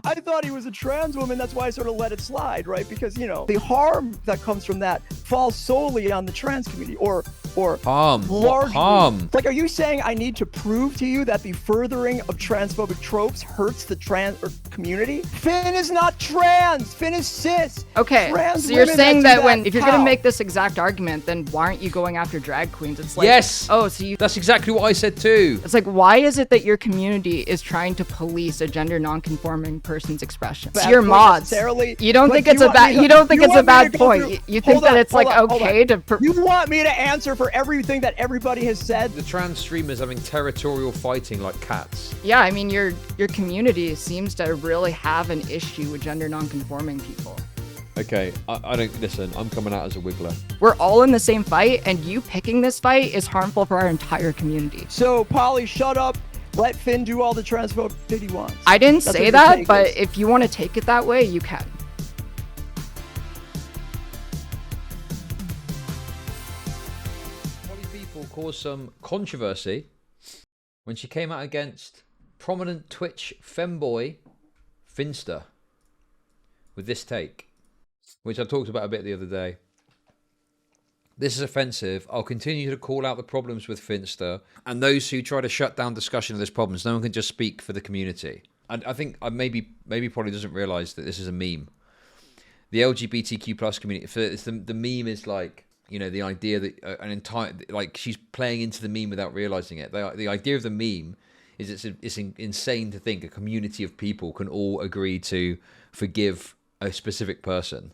I thought he was a trans woman. That's why I sort of let it slide, right? Because, you know, the harm that comes from that falls solely on the trans community or harm. largely. Harm. Like, are you saying I need to prove to you that the furthering of transphobic tropes hurts the trans community? Finn is not trans. Finn is cis. Okay, Trans so you're women saying that do that if you're gonna how? make this exact argument, then why aren't you going after drag queens? It's like, Yes. oh, so you. That's exactly what I said too. It's like, why is it that your community is trying to police a gender non-conforming person's expression? It's your mods. You don't think it's a bad. You don't think it's a bad point. You think that it's like okay to. You want me to answer for everything that everybody has said? The trans streamers having territorial fighting like cats. Yeah, I mean, your community seems to really have an issue with gender non-conforming people. Okay, I don't listen. I'm coming out as a wiggler. We're all in the same fight, and you picking this fight is harmful for our entire community. So, Polly, shut up. Let Finn do all the transphobic shit he wants. I didn't That's say what your that, take but is. if you want to take it that way, you can. PollyPeople caused some controversy when she came out against prominent Twitch femboy Finster with this take, which I talked about a bit the other day. This is offensive. I'll continue to call out the problems with Finster and those who try to shut down discussion of these problems. No one can just speak for the community. I think maybe Polly doesn't realise that this is a meme. The LGBTQ plus community, the meme is like, you know, the idea that an entire, like, she's playing into the meme without realising it. The idea of the meme is it's insane to think a community of people can all agree to forgive a specific person.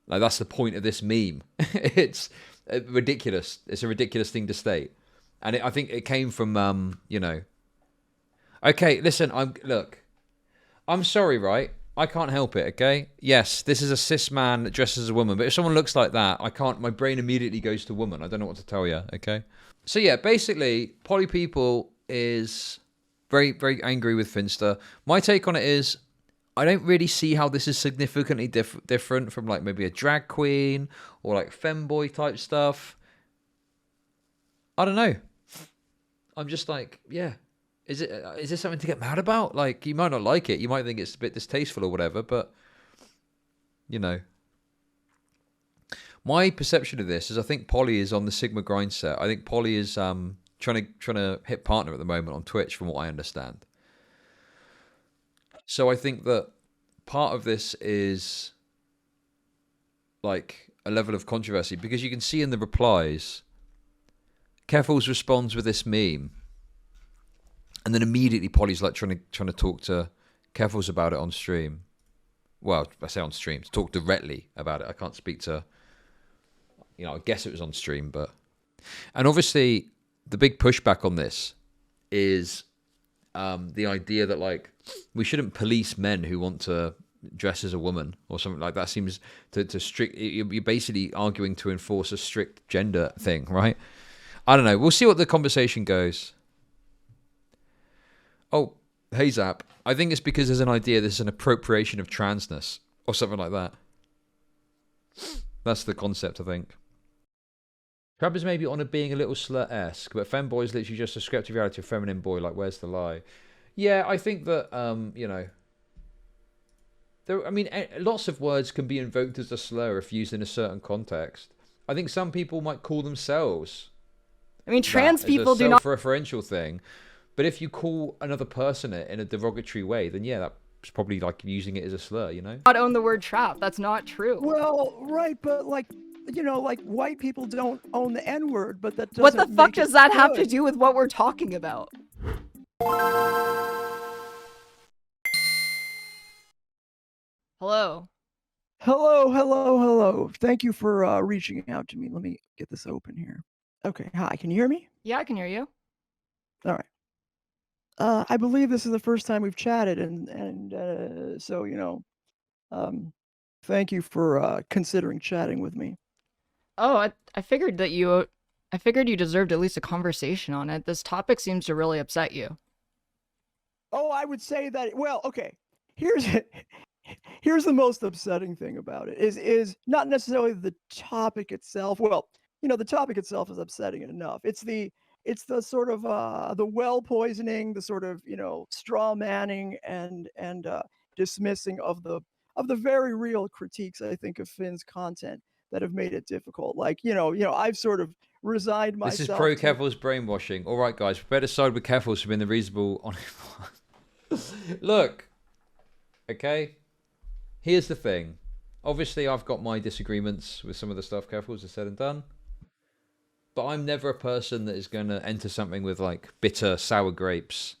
Like, that's the point of this meme. It's ridiculous. It's a ridiculous thing to state, and I think it came from you know. Okay, listen. I'm sorry, right? I can't help it. Okay. Yes, this is a cis man that dresses as a woman, but if someone looks like that, I can't. My brain immediately goes to woman. I don't know what to tell you. Okay. So yeah, basically, PollyPeople is very, very angry with Finster. My take on it is, I don't really see how this is significantly different from like maybe a drag queen or like femboy type stuff. I don't know. I'm just like, yeah. Is this something to get mad about? Like, you might not like it. You might think it's a bit distasteful or whatever, but you know. My perception of this is I think Polly is on the Sigma grind set. I think Polly is trying to hit partner at the moment on Twitch, from what I understand. So I think that part of this is like a level of controversy, because you can see in the replies, Keffals responds with this meme, and then immediately Polly's like trying to talk to Keffals about it on stream. Well, I say on stream, to talk directly about it. I can't speak to, you know, I guess it was on stream, but... And obviously, the big pushback on this is the idea that, like, we shouldn't police men who want to dress as a woman or something like that. Seems to strict... You're basically arguing to enforce a strict gender thing, right? I don't know. We'll see what the conversation goes. Oh, hey Zap. I think it's because there's an idea this is an appropriation of transness or something like that. That's the concept, I think. Crab is maybe on it being a little slut-esque, but femboy is literally just a scripted reality of feminine boy. Like, where's the lie? Yeah, I think that, you know, I mean, lots of words can be invoked as a slur if used in a certain context. I think some people might call themselves. I mean, trans people do not. Self-referential thing, but if you call another person it in a derogatory way, then yeah, that's probably like using it as a slur, you know? Not own the word trap. That's not true. Well, right, but like, you know, like white people don't own the N-word, but that doesn't What the fuck make it does that have to good. do with what we're talking about? Hello. Hello. Thank you for reaching out to me. Let me get this open here. Okay, hi, can you hear me? Yeah, I can hear you. All right. I believe this is the first time we've chatted, and so, you know, thank you for considering chatting with me. Oh, I figured that you deserved at least a conversation on it. This topic seems to really upset you. Oh, I would say that, well, okay, here's the most upsetting thing about it is not necessarily the topic itself. Well, you know, the topic itself is upsetting enough. It's it's the sort of the well poisoning, the sort of, you know, straw manning and dismissing of the very real critiques, I think, of Finn's content that have made it difficult. Like, you know, I've sort of resigned myself. This is pro Keffals brainwashing. All right, guys, prepare to side with Keffals for being the reasonable on Look, okay, here's the thing. Obviously, I've got my disagreements with some of the stuff Keffals has said and done, but I'm never a person that is going to enter something with like bitter, sour grapes.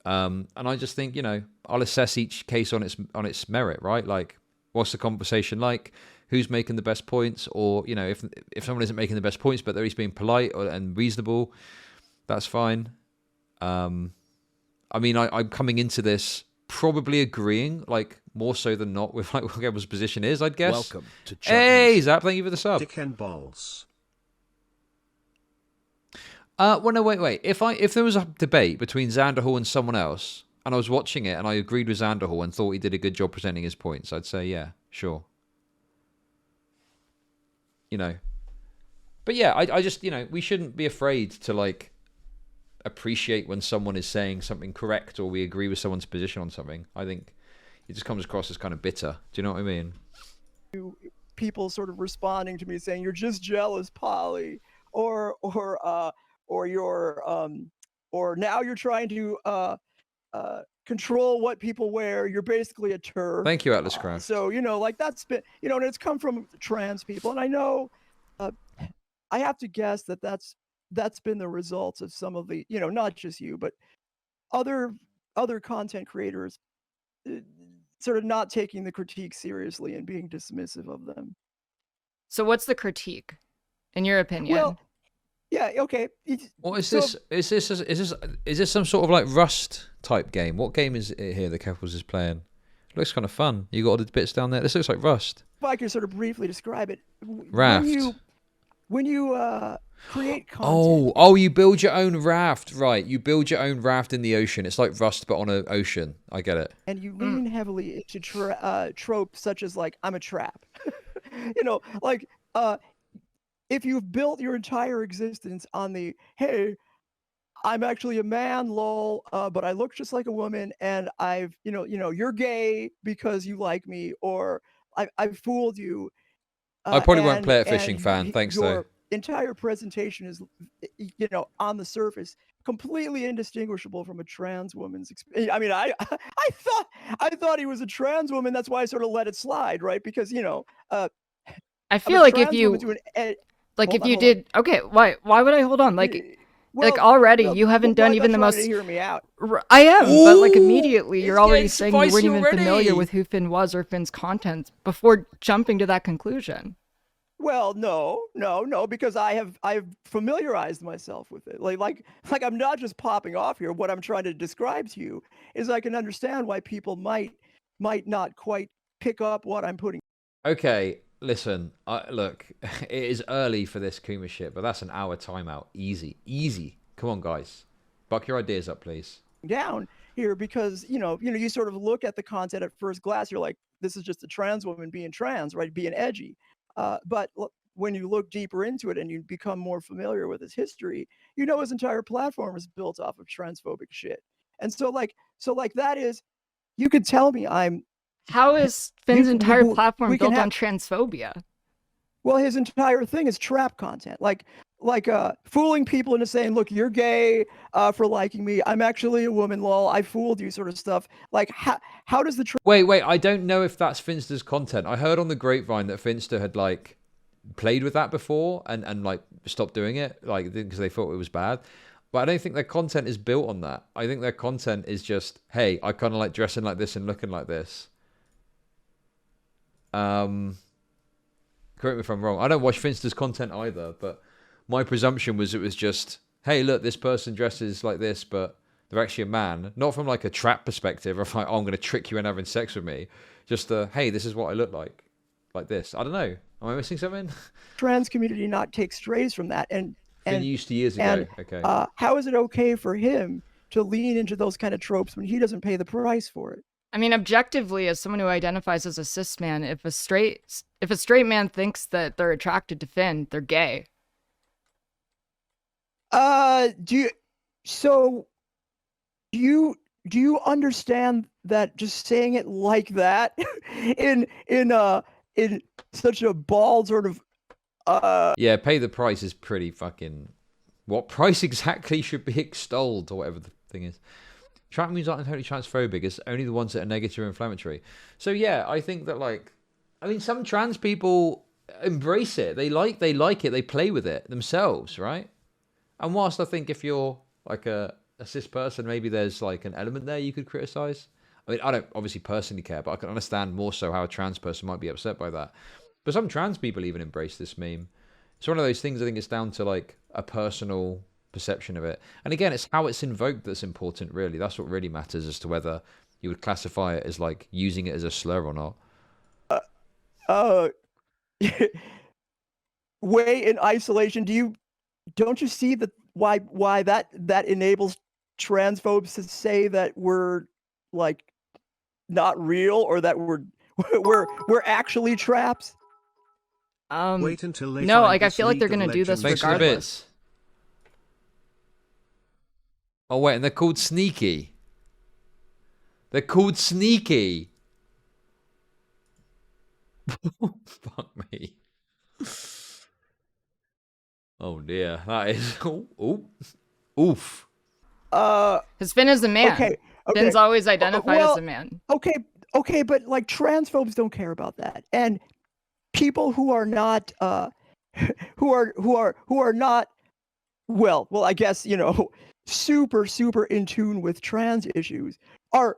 And I just think, you know, I'll assess each case on its merit, right? Like, what's the conversation like? Who's making the best points? Or, you know, if someone isn't making the best points, but they're at least being polite and reasonable, that's fine. I mean, I'm coming into this probably agreeing, like, more so than not with like what everyone's position is, I'd guess. Welcome to Chud. Hey, Zap, thank you for the sub. Dick and balls. Well, no, wait. If there was a debate between Xanderhall and someone else, and I was watching it and I agreed with Xanderhall and thought he did a good job presenting his points, I'd say, yeah, sure. You know. But yeah, I just, you know, we shouldn't be afraid to, like, appreciate when someone is saying something correct or we agree with someone's position on something. I think it just comes across as kind of bitter. Do you know what I mean? People sort of responding to me saying, "You're just jealous, Polly," or you're or now you're trying to control what people wear. You're basically a turf. Thank you, Atlas Craft. So, you know, like, that's been, you know, and it's come from trans people, and I know, I have to guess that that's been the results of some of the, you know, not just you, but other content creators sort of not taking the critique seriously and being dismissive of them. So what's the critique, in your opinion? Well, yeah, okay. What is this? Is this some sort of like Rust type game? What game is it here that Keffals is playing? It looks kind of fun. You got all the bits down there. This looks like Rust. If I could sort of briefly describe it. Raft. When you create content. Oh, you build your own raft, right? You build your own raft in the ocean. It's like Rust, but on an ocean. I get it. And you lean heavily into tropes such as, like, I'm a trap. You know, like, if you've built your entire existence on the, hey, I'm actually a man, lol, but I look just like a woman, and I've, you know, you're gay because you like me, or I've fooled you. I probably won't play it, Fishing Fan. Thanks, though. Your entire presentation is, you know, on the surface, completely indistinguishable from a trans woman's experience. I mean, I thought he was a trans woman. That's why I sort of let it slide, right? Because, you know, I feel like if you did, okay, why would I hold on? Like, well, like already you haven't done even the most. To hear me out. I am, but like immediately you're already saying you weren't even already familiar with who Finn was or Finn's content before jumping to that conclusion. Well, no, because I've familiarized myself with it. Like I'm not just popping off here. What I'm trying to describe to you is I can understand why people might not quite pick up what I'm putting. Okay, listen. Look, it is early for this Kuma shit, but that's an hour timeout. Easy. Come on, guys. Buck your ideas up, please. Down here because you sort of look at the content at first glance. You're like, this is just a trans woman being trans, right? Being edgy. But when you look deeper into it and you become more familiar with his history, you know his entire platform is built off of transphobic shit. And so that is, you could tell me How is Finn's entire platform built on transphobia? Well, his entire thing is trap content, like fooling people into saying, look, you're gay for liking me. I'm actually a woman, lol. I fooled you, sort of stuff. Like, how does the... Wait, I don't know if that's Finster's content. I heard on the grapevine that Finster had, like, played with that before and like, stopped doing it, like, because they thought it was bad. But I don't think their content is built on that. I think their content is just, hey, I kind of like dressing like this and looking like this. Correct me if I'm wrong. I don't watch Finster's content either, but my presumption was it was just, hey, look, this person dresses like this, but they're actually a man. Not from like a trap perspective of like, oh, I'm going to trick you into having sex with me. Just hey, this is what I look like this. I don't know. Am I missing something? Trans community not take strays from that. And used to years ago. Okay. How is it okay for him to lean into those kind of tropes when he doesn't pay the price for it? I mean, objectively, as someone who identifies as a cis man, if a straight man thinks that they're attracted to Finn, they're gay. Do you understand that just saying it like that in such a bald sort of Yeah, pay the price is pretty fucking. What price exactly should be extolled or whatever the thing is? Trans movies aren't entirely transphobic. It's only the ones that are negative or inflammatory. So yeah, I think that some trans people embrace it. They like it. They play with it themselves, right? And whilst I think if you're like a cis person, maybe there's like an element there you could criticize. I mean, I don't obviously personally care, but I can understand more so how a trans person might be upset by that. But some trans people even embrace this meme. It's one of those things. I think it's down to like a personal perception of it. And again, it's how it's invoked that's important, really. That's what really matters as to whether you would classify it as like using it as a slur or not. Way in isolation. Don't you see that why that enables transphobes to say that we're like not real or that we're actually traps? Wait until they no, find like I this feel like they're league of gonna do this legends. Thanks for the regardless. bits. Oh wait, and they're called Sneaky. They're called Sneaky. Fuck me. Oh dear, that is oof. Because Finn is a man. Okay. Finn's always identified as a man. Okay, but like transphobes don't care about that, and people who are not who are not well, I guess, super in tune with trans issues are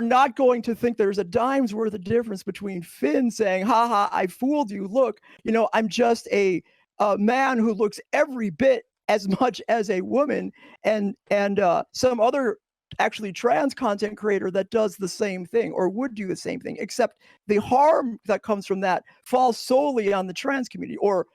not going to think there's a dime's worth of difference between Finn saying, haha, I fooled you. Look, I'm just a man who looks every bit as much as a woman, and some other actually trans content creator that does the same thing or would do the same thing, except the harm that comes from that falls solely on the trans community or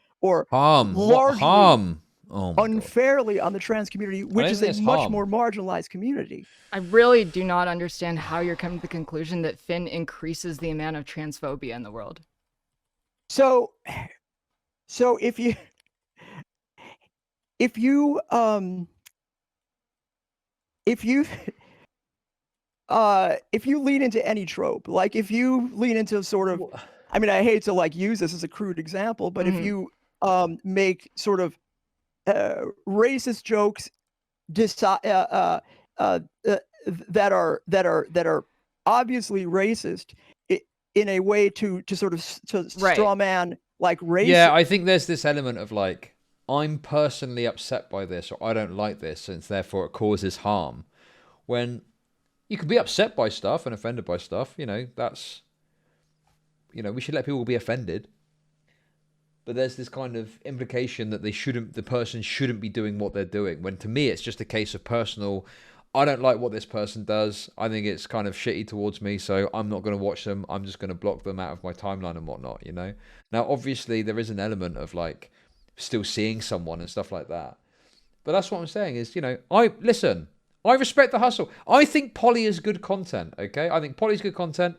largely harm? Oh unfairly on the trans community, which is a much more marginalized community. I really do not understand how you're coming to the conclusion that Finn increases the amount of transphobia in the world. So if you lean into any trope, like if you lean into sort of, I mean, I hate to like use this as a crude example, but if you make sort of racist jokes that are obviously racist in a way to sort of straw man like race. Yeah, I think there's this element of like, I'm personally upset by this, or I don't like this, and therefore it causes harm. When you can be upset by stuff and offended by stuff, that's, we should let people be offended. But there's this kind of implication that the person shouldn't be doing what they're doing. When to me, it's just a case of personal, I don't like what this person does. I think it's kind of shitty towards me, so I'm not going to watch them. I'm just going to block them out of my timeline and whatnot, Now, obviously, there is an element of like still seeing someone and stuff like that. But that's what I'm saying is, I respect the hustle. I think Polly is good content, okay? I think Polly's good content.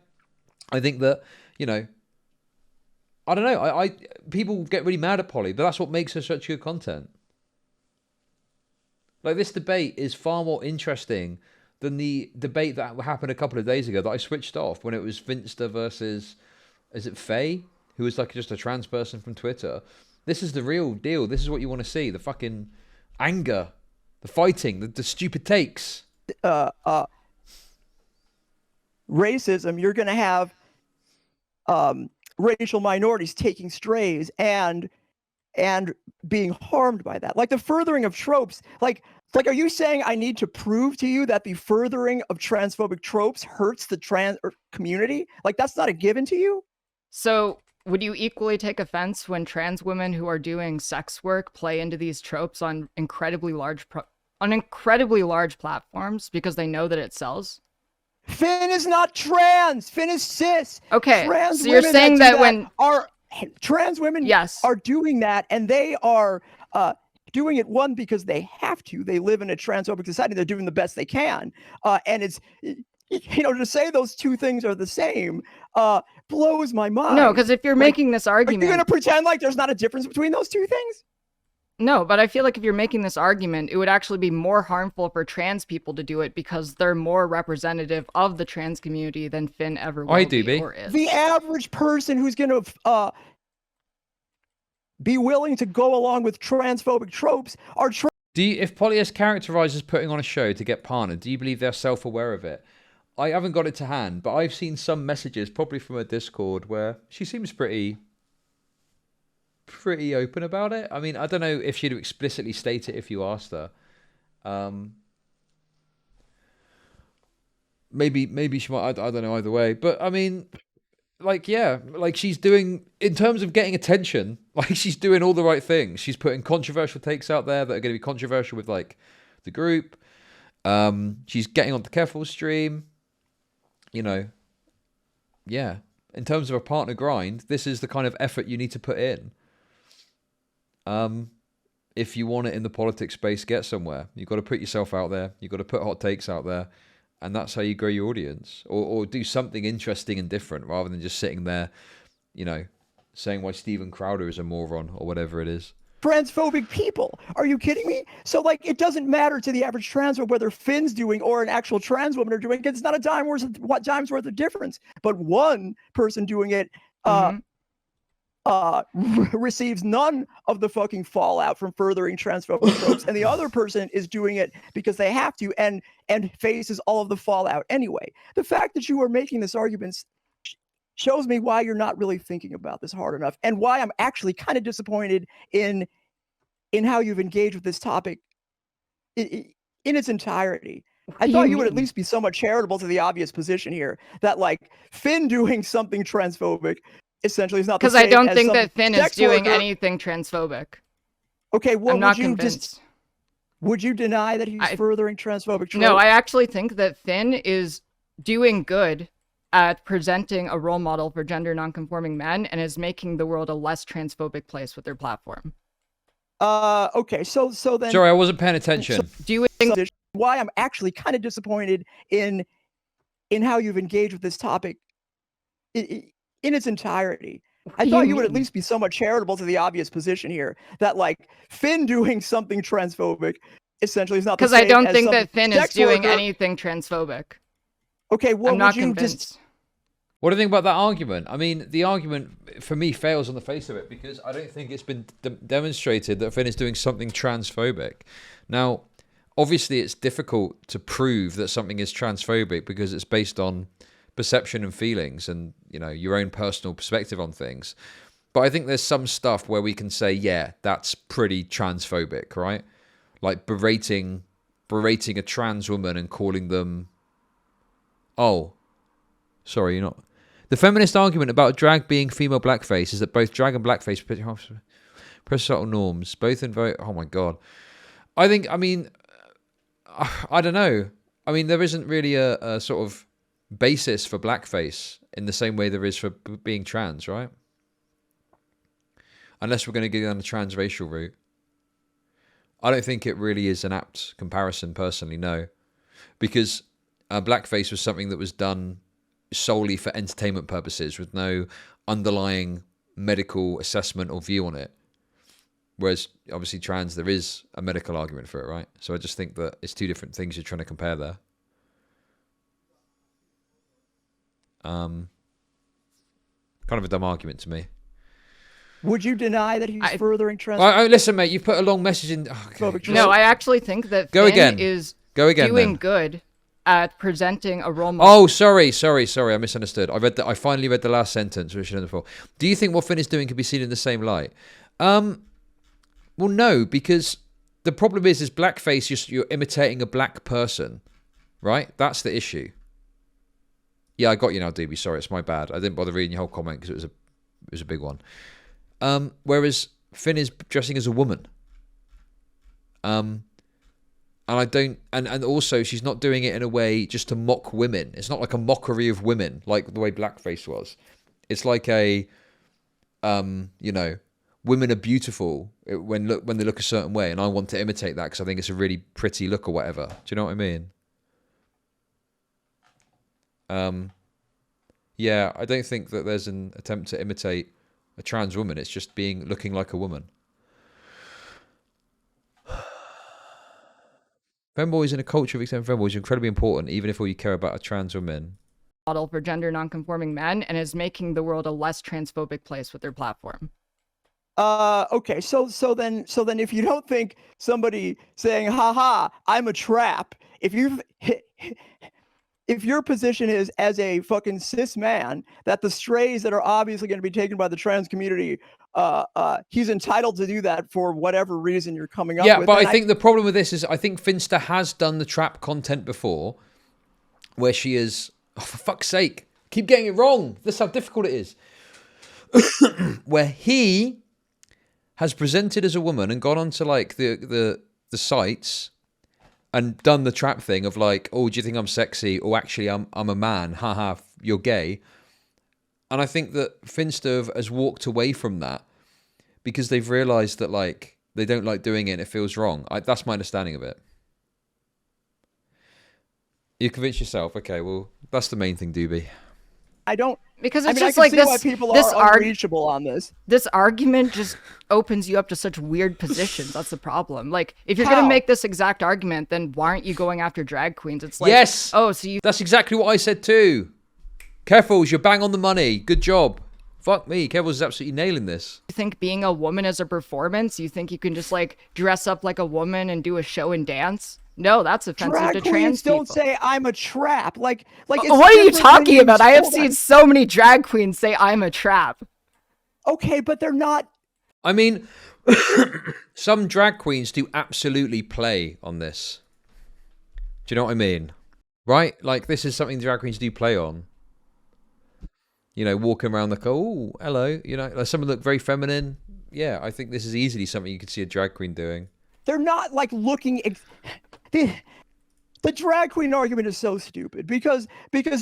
I think that, I don't know. I people get really mad at Polly, but that's what makes her such good content. Like, this debate is far more interesting than the debate that happened a couple of days ago that I switched off when it was Finster versus, is it Faye? Who was like just a trans person from Twitter. This is the real deal. This is what you want to see. The fucking anger, the fighting, the stupid takes. Racism, you're going to have racial minorities taking strays and being harmed by that. Like the furthering of tropes, like are you saying I need to prove to you that the furthering of transphobic tropes hurts the trans community? Like, that's not a given to you? So would you equally take offense when trans women who are doing sex work play into these tropes on incredibly large platforms because they know that it sells? Finn is not trans. Finn is cis. Okay, trans so you're saying that when trans women are doing that, and they are doing it, one, because they have to. They live in a transphobic society. They're doing the best they can, and it's, to say those two things are the same blows my mind. No, because if you're making this argument, are you going to pretend like there's not a difference between those two things? No, but I feel like if you're making this argument, it would actually be more harmful for trans people to do it because they're more representative of the trans community than Finn ever will be or is. The average person who's going to be willing to go along with transphobic tropes are if Polly is characterized as putting on a show to get partnered, do you believe they're self-aware of it? I haven't got it to hand, but I've seen some messages, probably from her Discord, where she seems pretty open about it. I mean, I don't know if she'd explicitly state it if you asked her. Maybe she might. I don't know either way. But I mean, like, yeah, like she's doing, in terms of getting attention, like she's doing all the right things. She's putting controversial takes out there that are going to be controversial with like the group. She's getting on the Keffals stream. You know, yeah. In terms of a partner grind, this is the kind of effort you need to put in. If you want it in the politics space, get somewhere. You've got to put yourself out there. You've got to put hot takes out there. And that's how you grow your audience. Or do something interesting and different rather than just sitting there, you know, saying why Steven Crowder is a moron or whatever it is. Transphobic people. Are you kidding me? So, like, it doesn't matter to the average transphobe whether Finn's doing or an actual trans woman are doing it. It's not a time's worth of difference. But one person doing it receives none of the fucking fallout from furthering transphobic tropes, and the other person is doing it because they have to and faces all of the fallout anyway. The fact that you are making this argument shows me why you're not really thinking about this hard enough, and why I'm actually kind of disappointed in how you've engaged with this topic in its entirety. I thought you would at least be somewhat charitable to the obvious position here that, like, Finn doing something transphobic essentially is not the same. Because I don't think that Finn is doing anything transphobic. Okay, well, I'm not convinced. Would you deny that he's furthering transphobic tropes? No, I actually think that Finn is doing good at presenting a role model for gender nonconforming men and is making the world a less transphobic place with their platform. Okay, so then... Sorry, I wasn't paying attention. So, do you think why I'm actually kind of disappointed in how you've engaged with this topic in its entirety? I thought you would at least be somewhat charitable to the obvious position here that, like, Finn doing something transphobic essentially is not the same. Because I don't think that Finn is doing anything transphobic. Okay, well, I'm not convinced. What do you think about that argument? I mean, the argument for me fails on the face of it because I don't think it's been demonstrated that Finn is doing something transphobic. Now, obviously, it's difficult to prove that something is transphobic because it's based on perception and feelings and, you know, your own personal perspective on things. But I think there's some stuff where we can say, yeah, that's pretty transphobic, right? Like berating a trans woman and calling them, oh, sorry, you're not. The feminist argument about drag being female blackface is that both drag and blackface press subtle norms, both invoke. Oh my God. I mean, I don't know. I mean, there isn't really a sort of basis for blackface in the same way there is for being trans, right? Unless we're going to go down the transracial route. I don't think it really is an apt comparison, personally, no. Because blackface was something that was done solely for entertainment purposes with no underlying medical assessment or view on it. Whereas, obviously, trans, there is a medical argument for it, right? So I just think that it's two different things you're trying to compare there. Kind of a dumb argument to me. Would you deny that he's furthering trans? Listen, mate, you put a long message in. Oh, okay. No, I actually think that Finn is doing good at presenting a role model. Oh, sorry, I misunderstood. I finally read the last sentence, which I didn't before. Do you think what Finn is doing can be seen in the same light? Well, no, because the problem is blackface. You're imitating a black person, right? That's the issue. Yeah, I got you now, DB. Sorry, it's my bad. I didn't bother reading your whole comment because it was a big one. Whereas Finn is dressing as a woman. And I don't, and also she's not doing it in a way just to mock women. It's not like a mockery of women like the way blackface was. It's like a, you know, women are beautiful when they look a certain way, and I want to imitate that because I think it's a really pretty look or whatever. Do you know what I mean? Yeah, I don't think that there's an attempt to imitate a trans woman. It's just looking like a woman. Femboys in a culture of accepting femboys are incredibly important, even if all you care about are trans women. Model for gender non-conforming men and is making the world a less transphobic place with their platform. Okay, so then if you don't think somebody saying haha I'm a trap, if your position is as a fucking cis man that the strays that are obviously going to be taken by the trans community, he's entitled to do that for whatever reason you're coming up with. Yeah, but I think the problem with this is I think Finsta has done the trap content before where she is, oh, for fuck's sake, keep getting it wrong. This is how difficult it is. Where he has presented as a woman and gone onto like the sites and done the trap thing of like, oh, do you think I'm sexy? Or actually, I'm a man. Haha, you're gay. And I think that Finsta has walked away from that because they've realised that like they don't like doing it and it feels wrong. That's my understanding of it. You convince yourself. Okay, well, that's the main thing, Doobie. I don't... Because it's I just can like see this. Why people this are unreachable on this. This argument just opens you up to such weird positions. That's the problem. Like, if you're gonna make this exact argument, then why aren't you going after drag queens? It's like, yes. Oh, so you. That's exactly what I said too. Keffals, you're bang on the money. Good job. Fuck me, Keffals is absolutely nailing this. You think being a woman is a performance? You think you can just like dress up like a woman and do a show and dance? No, that's offensive to trans people. Don't say I'm a trap. Like what are you talking about? I have seen so many drag queens say I'm a trap. Okay, but they're not. I mean, some drag queens do absolutely play on this. Do you know what I mean? Right? Like, this is something drag queens do play on. You know, walking around like, oh, hello. You know, like some of them look very feminine. Yeah, I think this is easily something you could see a drag queen doing. They're not like looking. The drag queen argument is so stupid because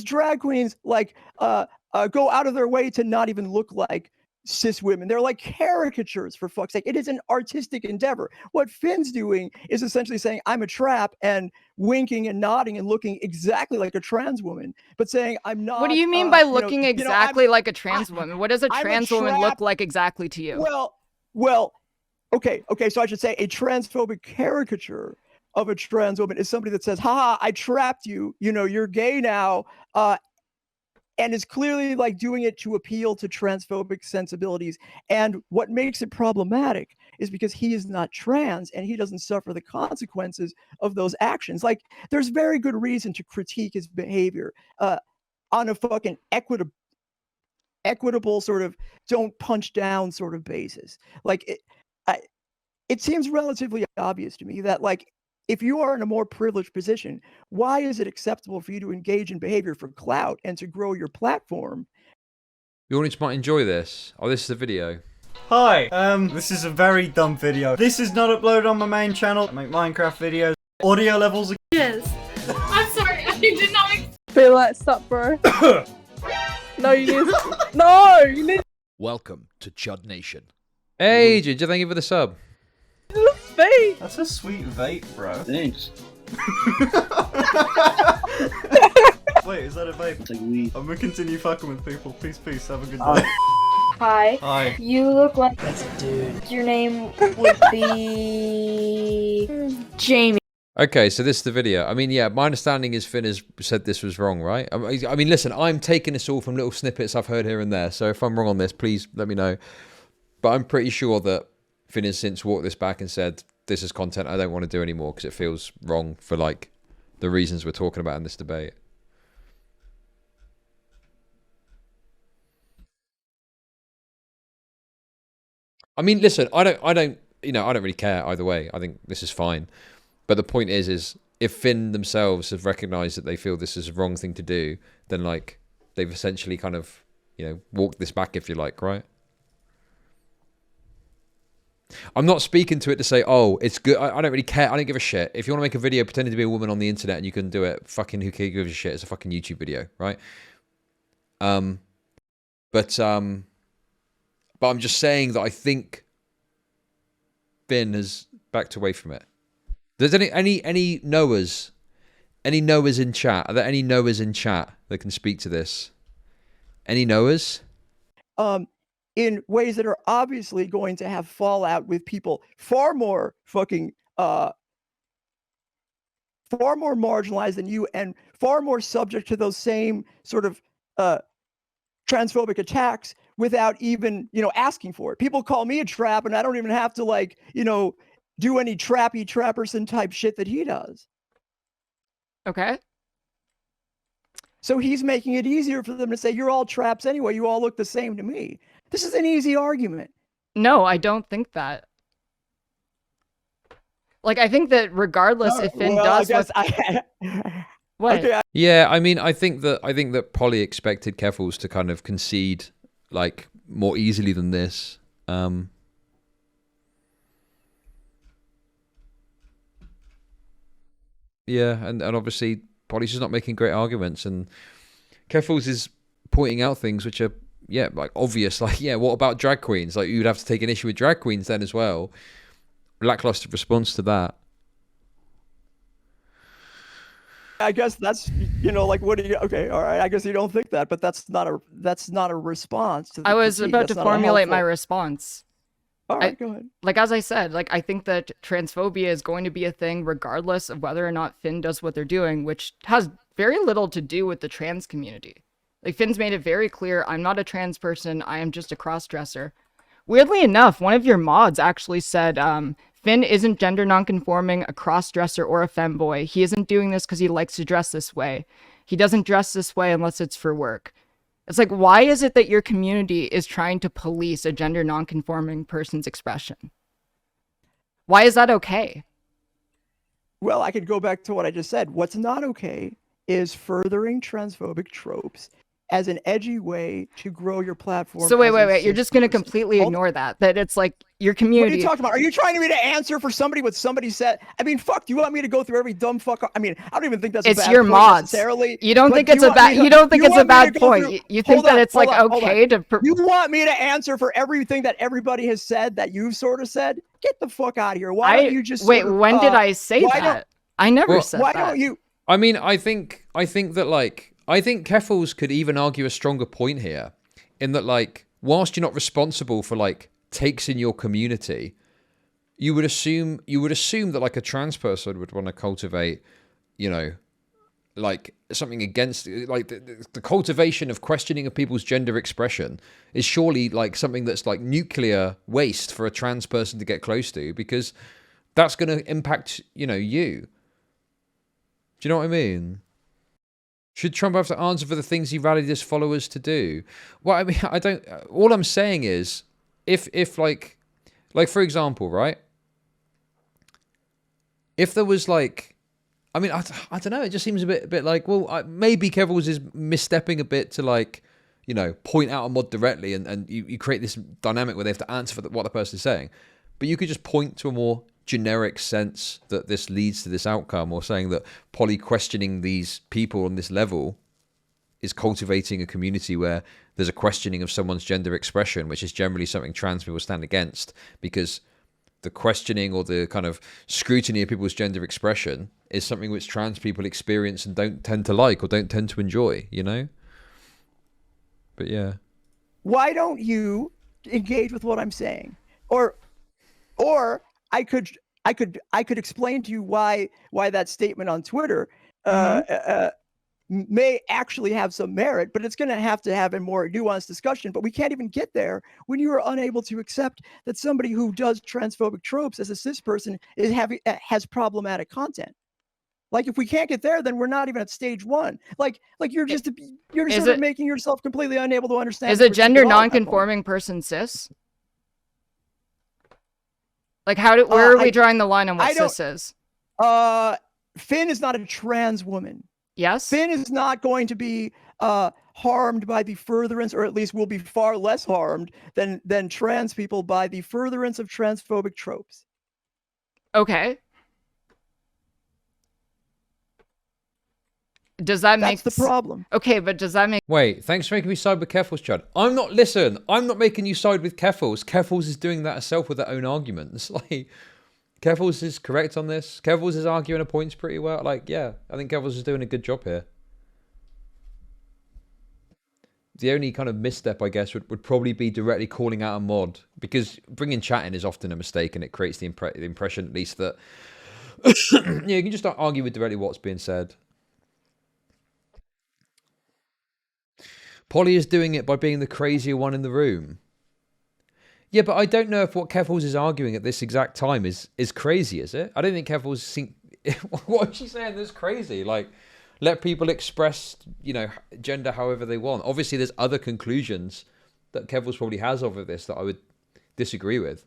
drag queens like go out of their way to not even look like cis women. They're like caricatures, for fuck's sake. It is an artistic endeavor. What Finn's doing is essentially saying I'm a trap and winking and nodding and looking exactly like a trans woman, but saying I'm not. What do you mean by looking exactly like a trans woman? What does a trans woman look like exactly to you? Well, okay. So I should say a transphobic caricature of a trans woman is somebody that says, haha, I trapped you, you know, you're gay now, and is clearly like doing it to appeal to transphobic sensibilities. And what makes it problematic is because he is not trans and he doesn't suffer the consequences of those actions. Like, there's very good reason to critique his behavior on a fucking equitable sort of don't punch down sort of basis. Like, it seems relatively obvious to me that, like, if you are in a more privileged position, why is it acceptable for you to engage in behavior for clout and to grow your platform? The audience might enjoy this. Oh, this is the video. Hi, this is a very dumb video. This is not uploaded on my main channel. I make Minecraft videos. Audio levels are... Yes. I'm sorry, I did not... Feel like, stop, bro. No, you need... No, you need... Welcome to Chud Nation. Hey, Ginger, thank you for the sub. Fake. That's a sweet vape, bro. Thanks. Wait, is that a vape? It's like weed. I'm gonna continue fucking with people. Peace, have a good day. Hi. Hi. You look like... That's a dude. Your name would be... Jamie. Okay, so this is the video. I mean, yeah, my understanding is Finn has said this was wrong, right? I mean, listen, I'm taking this all from little snippets I've heard here and there, so if I'm wrong on this, please let me know. But I'm pretty sure that Finn has since walked this back and said, this is content I don't want to do anymore because it feels wrong for, like, the reasons we're talking about in this debate. I mean, listen, I don't really care either way. I think this is fine. But the point is if Finn themselves have recognized that they feel this is a wrong thing to do, then, like, they've essentially kind of, you know, walked this back, if you like, right? I'm not speaking to it to say, oh, it's good. I don't really care. I don't give a shit. If you want to make a video pretending to be a woman on the internet and you can do it, fucking who gives a shit? It's a fucking YouTube video, right? But I'm just saying that I think Finn has backed away from it. There's any knowers? Any knowers in chat? Are there any knowers in chat that can speak to this? Any knowers? In ways that are obviously going to have fallout with people far more fucking far more marginalized than you and far more subject to those same sort of transphobic attacks without even, asking for it. People call me a trap and I don't even have to like, do any trapperson type shit that he does. Okay. So he's making it easier for them to say, you're all traps anyway. You all look the same to me. This is an easy argument. No, I don't think that. Like, I think that regardless if Finn does what? Okay, yeah, I mean, I think that Polly expected Keffals to kind of concede like more easily than this. Yeah, and obviously Polly's just not making great arguments, and Keffals is pointing out things which are, like obvious. Like, what about drag queens? Like, you'd have to take an issue with drag queens then as well. Lackluster response to that. I guess that's, like, what do you, okay, all right, I guess you don't think that, but that's not a response to the I was critique. about That's to not a formulate my helpful- response. All right, go ahead. Like, as I said, like, I think that transphobia is going to be a thing regardless of whether or not Finn does what they're doing, which has very little to do with the trans community. Like, Finn's made it very clear, I'm not a trans person, I am just a cross-dresser. Weirdly enough, one of your mods actually said, Finn isn't gender nonconforming, a cross-dresser, or a femboy. He isn't doing this because he likes to dress this way. He doesn't dress this way unless it's for work. It's like, why is it that your community is trying to police a gender nonconforming person's expression? Why is that okay? Well, I could go back to what I just said. What's not okay is furthering transphobic tropes as an edgy way to grow your platform. So wait. You're just going to completely ignore that it's like your community. What are you talking about? Are you trying me to answer for what somebody said? I mean, fuck, do you want me to go through every dumb fuck? I mean, I don't even think that's a bad your point mods. necessarily. You don't think it's a bad, you don't think it's a bad point. You think that it's like okay to. You want me to answer for everything that everybody has said that you've sort of said? Get the fuck out of here. Why don't you just wait, when did I say that? I never said that. Why don't you? I mean, I think that like, I think Keffals could even argue a stronger point here, in that like, whilst you're not responsible for like takes in your community, you would assume that like a trans person would want to cultivate, like something against, like the cultivation of questioning of people's gender expression is surely like something that's like nuclear waste for a trans person to get close to, because that's going to impact, you. Do you know what I mean? Should Trump have to answer for the things he rallied his followers to do? Well, I mean, I don't. All I'm saying is, if like for example, right? If there was like, I mean, I don't know. It just seems a bit like, well, maybe Keffals is misstepping a bit to like, point out a mod directly, and you create this dynamic where they have to answer for what the person is saying. But you could just point to a more generic sense that this leads to this outcome, or saying that Polly questioning these people on this level is cultivating a community where there's a questioning of someone's gender expression, which is generally something trans people stand against, because the questioning or the kind of scrutiny of people's gender expression is something which trans people experience and don't tend to like or don't tend to enjoy, But yeah. Why don't you engage with what I'm saying? Or I could explain to you why that statement on Twitter may actually have some merit, but it's going to have a more nuanced discussion. But we can't even get there when you are unable to accept that somebody who does transphobic tropes as a cis person has problematic content. Like, if we can't get there, then we're not even at stage one. Like you're just sort of making yourself completely unable to understand. Is a gender non-conforming person cis? Like, where are we drawing the line on what cis is? Finn is not a trans woman. Yes. Finn is not going to be harmed by the furtherance, or at least will be far less harmed than trans people by the furtherance of transphobic tropes. Okay. Does that make That's the problem? Okay, but does that make... Wait, thanks for making me side with Keffals, Chud. I'm not making you side with Keffals. Keffals is doing that herself with her own arguments. Like, Keffals is correct on this. Keffals is arguing her points pretty well. Like, yeah, I think Keffals is doing a good job here. The only kind of misstep, I guess, would probably be directly calling out a mod, because bringing chat in is often a mistake, and it creates the impression, at least, that Yeah, you can just argue with directly what's being said. Polly is doing it by being the crazier one in the room. Yeah, but I don't know if what Keffals is arguing at this exact time is crazy, is it? I don't think Keffals think... What is she saying that's crazy? Like, let people express, you know, gender however they want. Obviously, there's other conclusions that Keffals probably has over this that I would disagree with.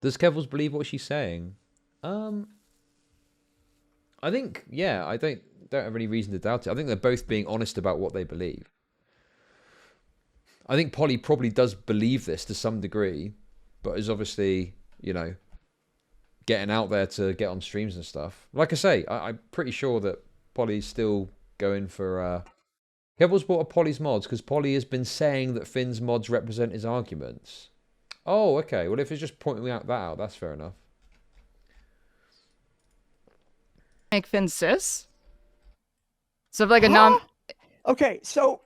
Does Keffals believe what she's saying? I think, yeah, I don't have any reason to doubt it. I think they're both being honest about what they believe. I think Polly probably does believe this to some degree, but is obviously, you know, getting out there to get on streams and stuff. Like I say, I'm pretty sure that Polly's still going for... Keffals bought a Polly's mods because Polly has been saying that Finn's mods represent his arguments. Oh, okay. Well, if it's just pointing that out, that's fair enough. Make Finn cis? So like a non... Okay, so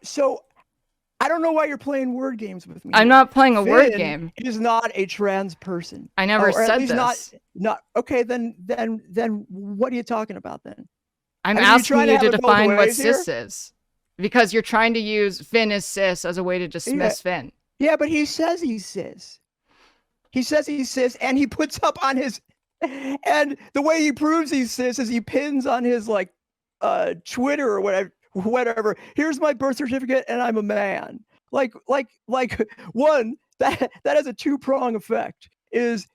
I don't know why you're playing word games with me. I'm not playing a word Finn game. Is not a trans person. I never or at said least this. Not okay. Then what are you talking about then? I'm I mean, asking you to have it both define what ways here? cis is. Because you're trying to use Finn as cis as a way to dismiss Finn. Yeah, but he says he's cis. He says he's cis, and he puts up on his... And the way he proves he's cis is he pins on his, like, Twitter or whatever. Here's my birth certificate, and I'm a man. Like one, that has a two-prong effect. Is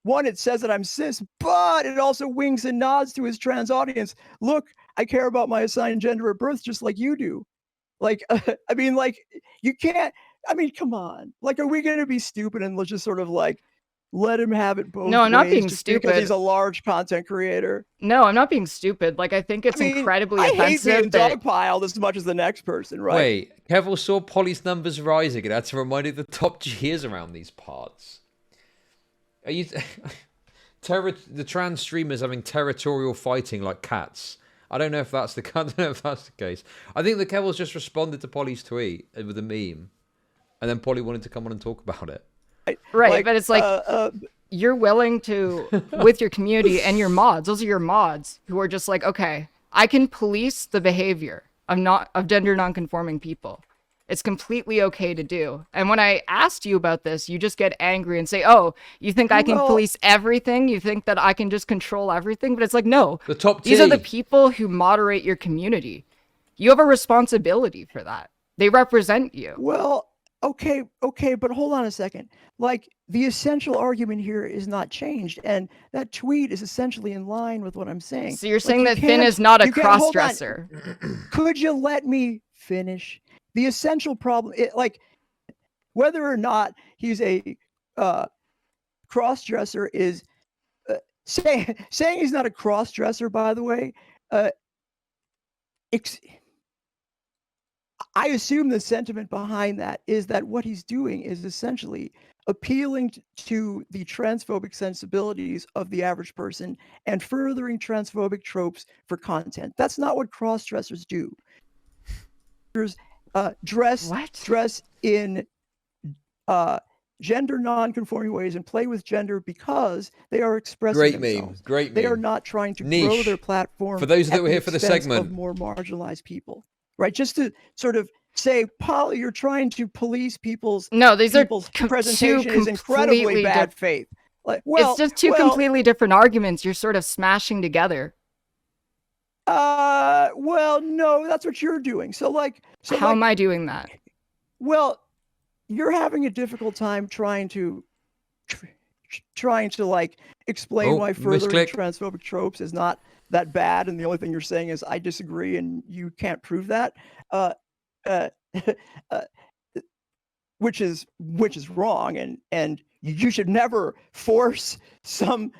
one, it says that I'm cis, but it also winks and nods to his trans audience. Look, I care about my assigned gender at birth just like you do. Like, I mean, like, you can't... I mean, come on. Like, are we going to be stupid and let's just sort of, like, let him have it both ways? No, I'm not being just stupid. Because he's a large content creator. No, I'm not being stupid. Like, I think it's incredibly offensive. I hate being dogpiled as much as the next person, right? Wait, Keffals saw Polly's numbers rising and had to remind it the top G's around these parts. Are you... the trans streamers having territorial fighting like cats. I don't know if that's the case. I think the Keffals just responded to Polly's tweet with a meme. And then Polly wanted to come on and talk about it. Right, Like, but it's like you're willing to, with your community and your mods, those are your mods who are just like, okay, I can police the behavior of gender non-conforming people. It's completely okay to do. And when I asked you about this, you just get angry and say, oh, you think I can police everything? You think that I can just control everything? But it's like, no. The top These are the people who moderate your community. You have a responsibility for that. They represent you. Well, okay, but hold on a second. Like, the essential argument here is not changed, and that tweet is essentially in line with what I'm saying. So you're saying that Finn is not a cross-dresser. Could you let me finish? The essential problem, like, whether or not he's a cross-dresser is... saying he's not a cross-dresser, by the way, I assume the sentiment behind that is that what he's doing is essentially appealing to the transphobic sensibilities of the average person and furthering transphobic tropes for content. That's not what cross-dressers do. Dress in gender non-conforming ways and play with gender because they are expressing themselves. Great meme. They are not trying to grow their platform. For those that were here for the segment, of more marginalized people. Right, just to sort of say, Polly, you're trying to police people's presentation is incredibly bad faith. Like, well, it's just two completely different arguments you're sort of smashing together. Well, no, that's what you're doing. So how am I doing that? Well, you're having a difficult time trying to like explain why furthering transphobic tropes is not that bad, and the only thing you're saying is I disagree and you can't prove that, which is wrong, and you should never force some...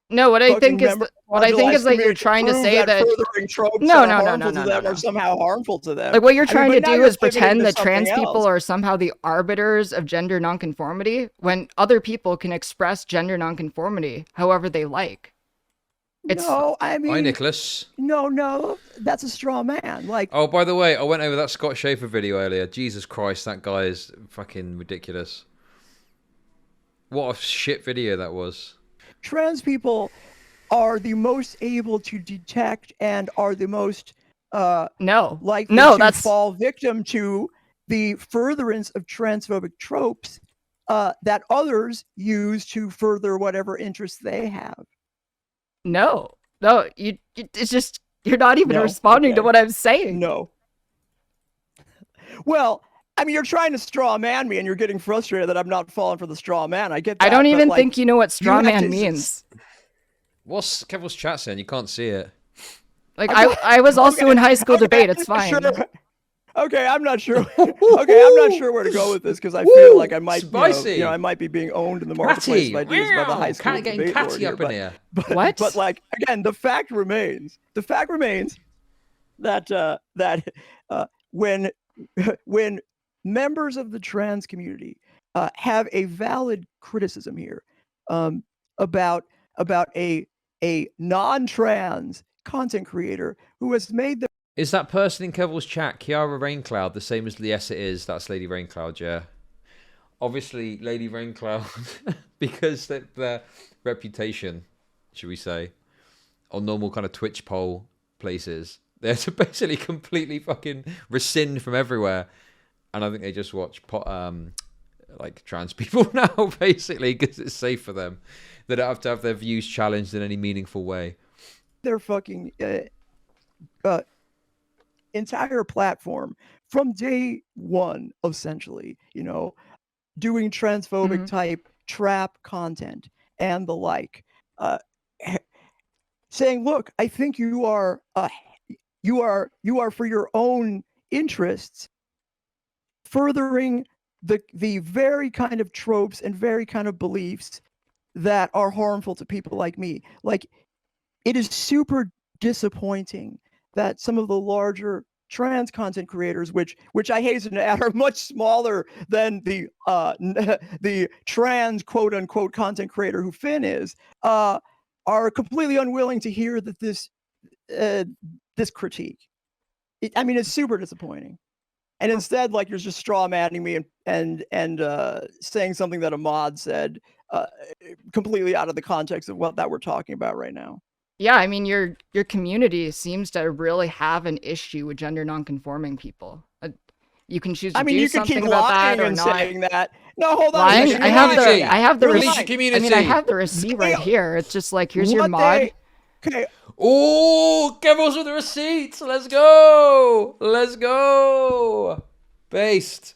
No, what I think is that you're trying to say that furthering tropes are somehow harmful to them. Like, what you're trying to do is pretend that trans people are somehow the arbiters of gender nonconformity when other people can express gender nonconformity however they like. No, I mean... Hi, Nicholas. No, that's a straw man. Like... Oh, by the way, I went over that Scott Schaefer video earlier. Jesus Christ, that guy is fucking ridiculous. What a shit video that was. Trans people are the most able to detect and are the most No, likely no, to that's fall victim to the furtherance of transphobic tropes that others use to further whatever interests they have. no. It's just you're not even No? responding to Okay. what I'm saying. No. Well, I mean, you're trying to straw man me, and you're getting frustrated that I'm not falling for the straw man. I get that. I don't but, even like, think you know what straw have man to means. What's Keffals' chat saying? You can't see it. Like I was also in high school debate. It's I'm fine. not sure. Okay, I'm not sure. Okay, I'm not sure where to go with this because I feel like I might, spicy. I might be being owned in the marketplace by these by the high school Kind of getting debate board catty here, up in here. What? But like again, the fact remains that when when members of the trans community have a valid criticism here about a non-trans content creator who has made the Is that person in Keffals' chat Kiara Raincloud the same as Yes It Is? That's Lady Raincloud, yeah. Obviously, Lady Raincloud, because their reputation, should we say, on normal kind of Twitch poll places, they have to basically completely fucking rescind from everywhere. And I think they just watch like trans people now, basically, because it's safe for them. They don't have to have their views challenged in any meaningful way. their fucking entire platform from day one, essentially, doing transphobic type trap content and the like, saying, look, I think you are for your own interests furthering the very kind of tropes and very kind of beliefs that are harmful to people like me. Like, it is super disappointing that some of the larger trans content creators, which I hasten to add are much smaller than the the trans quote unquote content creator who Finn is, are completely unwilling to hear that this critique. I mean, it's super disappointing. And instead, like, you're just straw manning me and saying something that a mod said completely out of the context of what that we're talking about right now. Yeah, I mean, your community seems to really have an issue with gender nonconforming people. You can choose to do you could something keep about lying that or and not. saying that. No, hold on. Lying? A second. I have the You're receipt. lying. I mean, I have the receipt right here. It's just like, here's your mod. Okay. Oh, Keffals with the receipts. Let's go. Let's go. Based.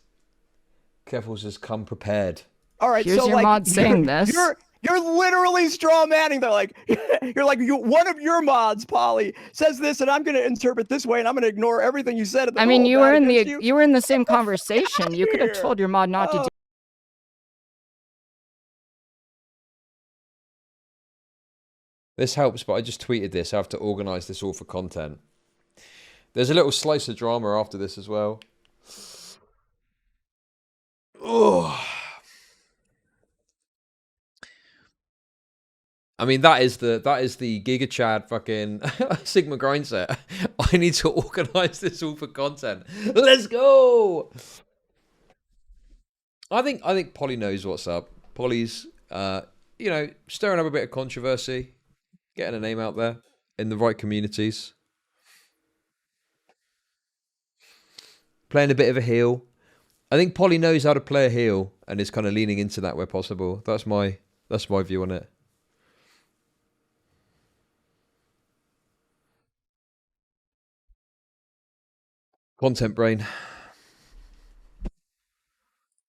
Keffals has come prepared. All right. Here's so your like, mod saying this. You're literally straw manning. They're like, one of your mods, Polly, says this, and I'm going to interpret this way, and I'm going to ignore everything you said. I mean, you were in the same conversation. You could have told your mod not to do. This helps, but I just tweeted this. I have to organise this all for content. There's a little slice of drama after this as well. Oh. I mean, that is the Giga Chad fucking Sigma grind set. I need to organise this all for content. Let's go. I think Polly knows what's up. Polly's stirring up a bit of controversy, getting a name out there in the right communities, playing a bit of a heel. I think Polly knows how to play a heel and is kind of leaning into that where possible. That's my view on it. Content brain.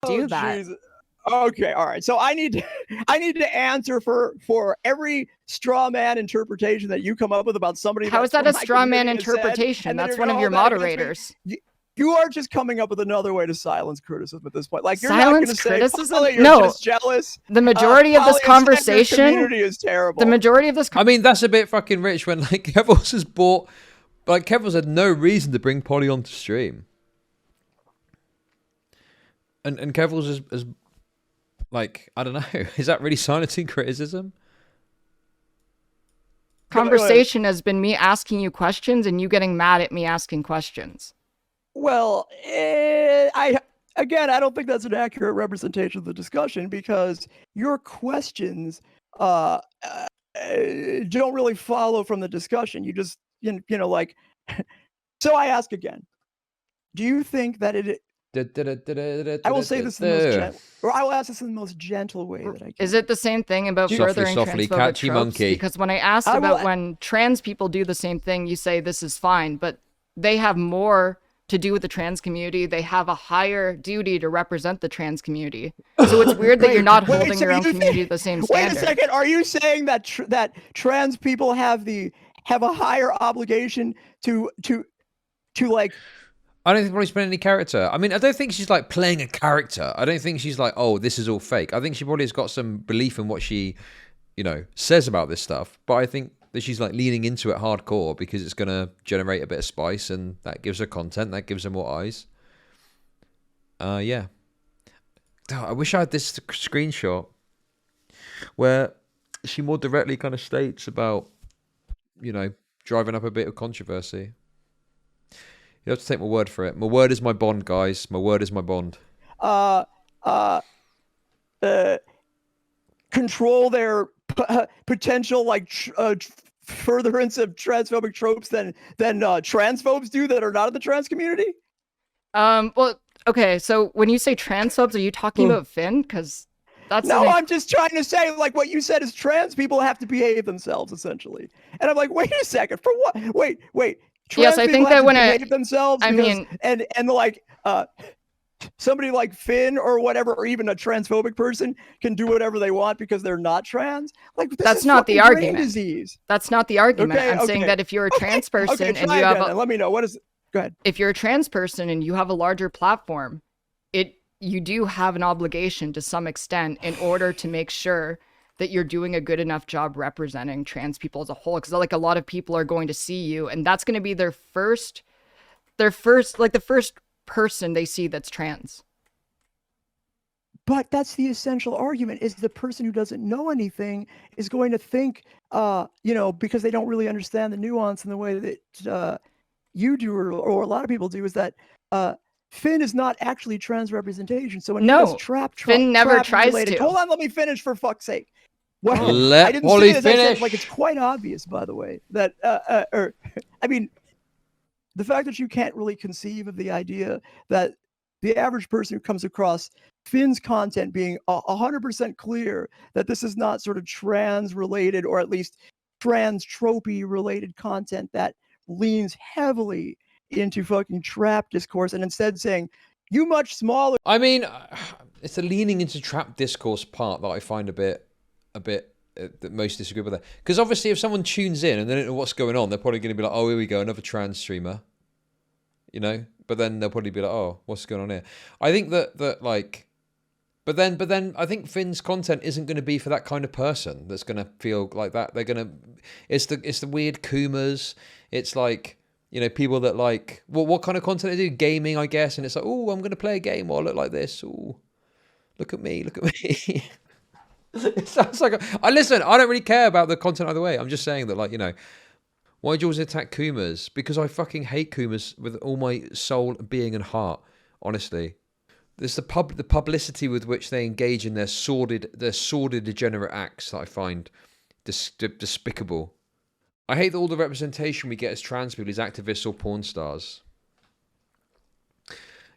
Do that. Geez. Okay, all right. So I need to answer for every straw man interpretation that you come up with about somebody. How is that a straw man interpretation? That's one of your moderators. You are just coming up with another way to silence criticism at this point. Like, you're silence not say, criticism? you're No, just jealous. The majority of this conversation, community is terrible. The majority of this. I mean, that's a bit fucking rich when like Keffals has bought, like Keffals had no reason to bring Polly onto stream, and Keffals is like, I don't know, is that really silencing criticism? Conversation has been me asking you questions and you getting mad at me asking questions. Well, I don't think that's an accurate representation of the discussion because your questions don't really follow from the discussion. You just, you know, like, so I ask again, do you think that I will say this in the most gentle, or I will ask this in the most gentle way that I can. Is it the same thing about furthering softly, transphobic catchy tropes? monkey. Because when I asked about when trans people do the same thing, you say this is fine, but they have more to do with the trans community. They have a higher duty to represent the trans community. So it's weird that you're not holding your own community to the same standard. Wait a second. Are you saying that that trans people have a higher obligation to like? I don't think Molly's playing any character. I mean, I don't think she's like playing a character. I don't think she's like, oh, this is all fake. I think she probably has got some belief in what she, you know, says about this stuff. But I think that she's like leaning into it hardcore because it's going to generate a bit of spice and that gives her content. That gives her more eyes. Yeah. I wish I had this screenshot where she more directly kind of states about, you know, driving up a bit of controversy. You have to take my word for it. My word is my bond, guys. My word is my bond. Control their potential like furtherance of transphobic tropes than transphobes do that are not in the trans community. Well, okay. So when you say transphobes, are you talking about Finn? Because that's no. I'm just trying to say, like, what you said is trans people have to behave themselves essentially, and I'm like, wait a second, for what? Wait. Trans yes, I think that when behave themselves, I mean, and like somebody like Finn or whatever, or even a transphobic person can do whatever they want because they're not trans. Like that's not the argument. Disease. That's not the argument. Okay, I'm saying that if you're a trans person and you have let me know what is. Go ahead. If you're a trans person and you have a larger platform, you do have an obligation to some extent in order to make sure that you're doing a good enough job representing trans people as a whole, because like a lot of people are going to see you and that's going to be the first person they see that's trans. But that's the essential argument, is the person who doesn't know anything is going to think, you know, because they don't really understand the nuance in the way that you do, or a lot of people do, is that Finn is not actually trans representation. So when he does Finn never tries to. Hold on, let me finish for fuck's sake. Well, let I didn't Polly say this. finish. I said, like, it's quite obvious, by the way, that I mean, the fact that you can't really conceive of the idea that the average person who comes across Finn's content being 100% clear that this is not sort of trans related, or at least trans tropey related content that leans heavily into fucking trap discourse, and instead saying, you much smaller. I mean, it's the leaning into trap discourse part that I find a bit that most disagree with that. Because obviously if someone tunes in and they don't know what's going on, they're probably going to be like, oh, here we go, another trans streamer. You know? But then they'll probably be like, oh, what's going on here? I think that like, but then I think Finn's content isn't going to be for that kind of person that's going to feel like that. They're going to, it's the weird Kumas. It's like, you know, people that like, well, what kind of content they do? Gaming, I guess. And it's like, oh, I'm going to play a game or I look like this. Oh, look at me. It sounds like listen, I don't really care about the content either way. I'm just saying that, like, you know, why do you always attack Kumas? Because I fucking hate Kumas with all my soul, being and heart, honestly. There's the publicity with which they engage in their sordid degenerate acts that I find despicable. I hate that all the representation we get as trans people is activists or porn stars.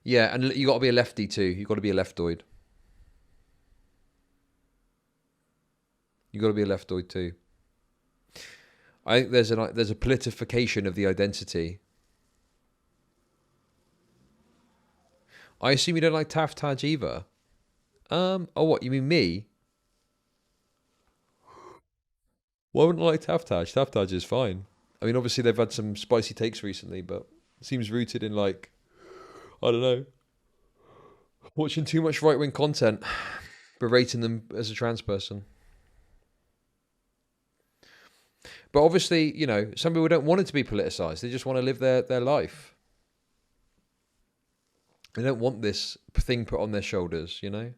Yeah, and you got to be a lefty too. You got to be a leftoid. You got to be a leftoid too. I think there's a politification of the identity. I assume you don't like Taftaj either. Oh, what, you mean me? Why wouldn't I like Taftaj? Taftaj is fine. I mean, obviously they've had some spicy takes recently, but it seems rooted in, like, I don't know, watching too much right-wing content, berating them as a trans person. But obviously, you know, some people don't want it to be politicised. They just want to live their life. They don't want this thing put on their shoulders, you know?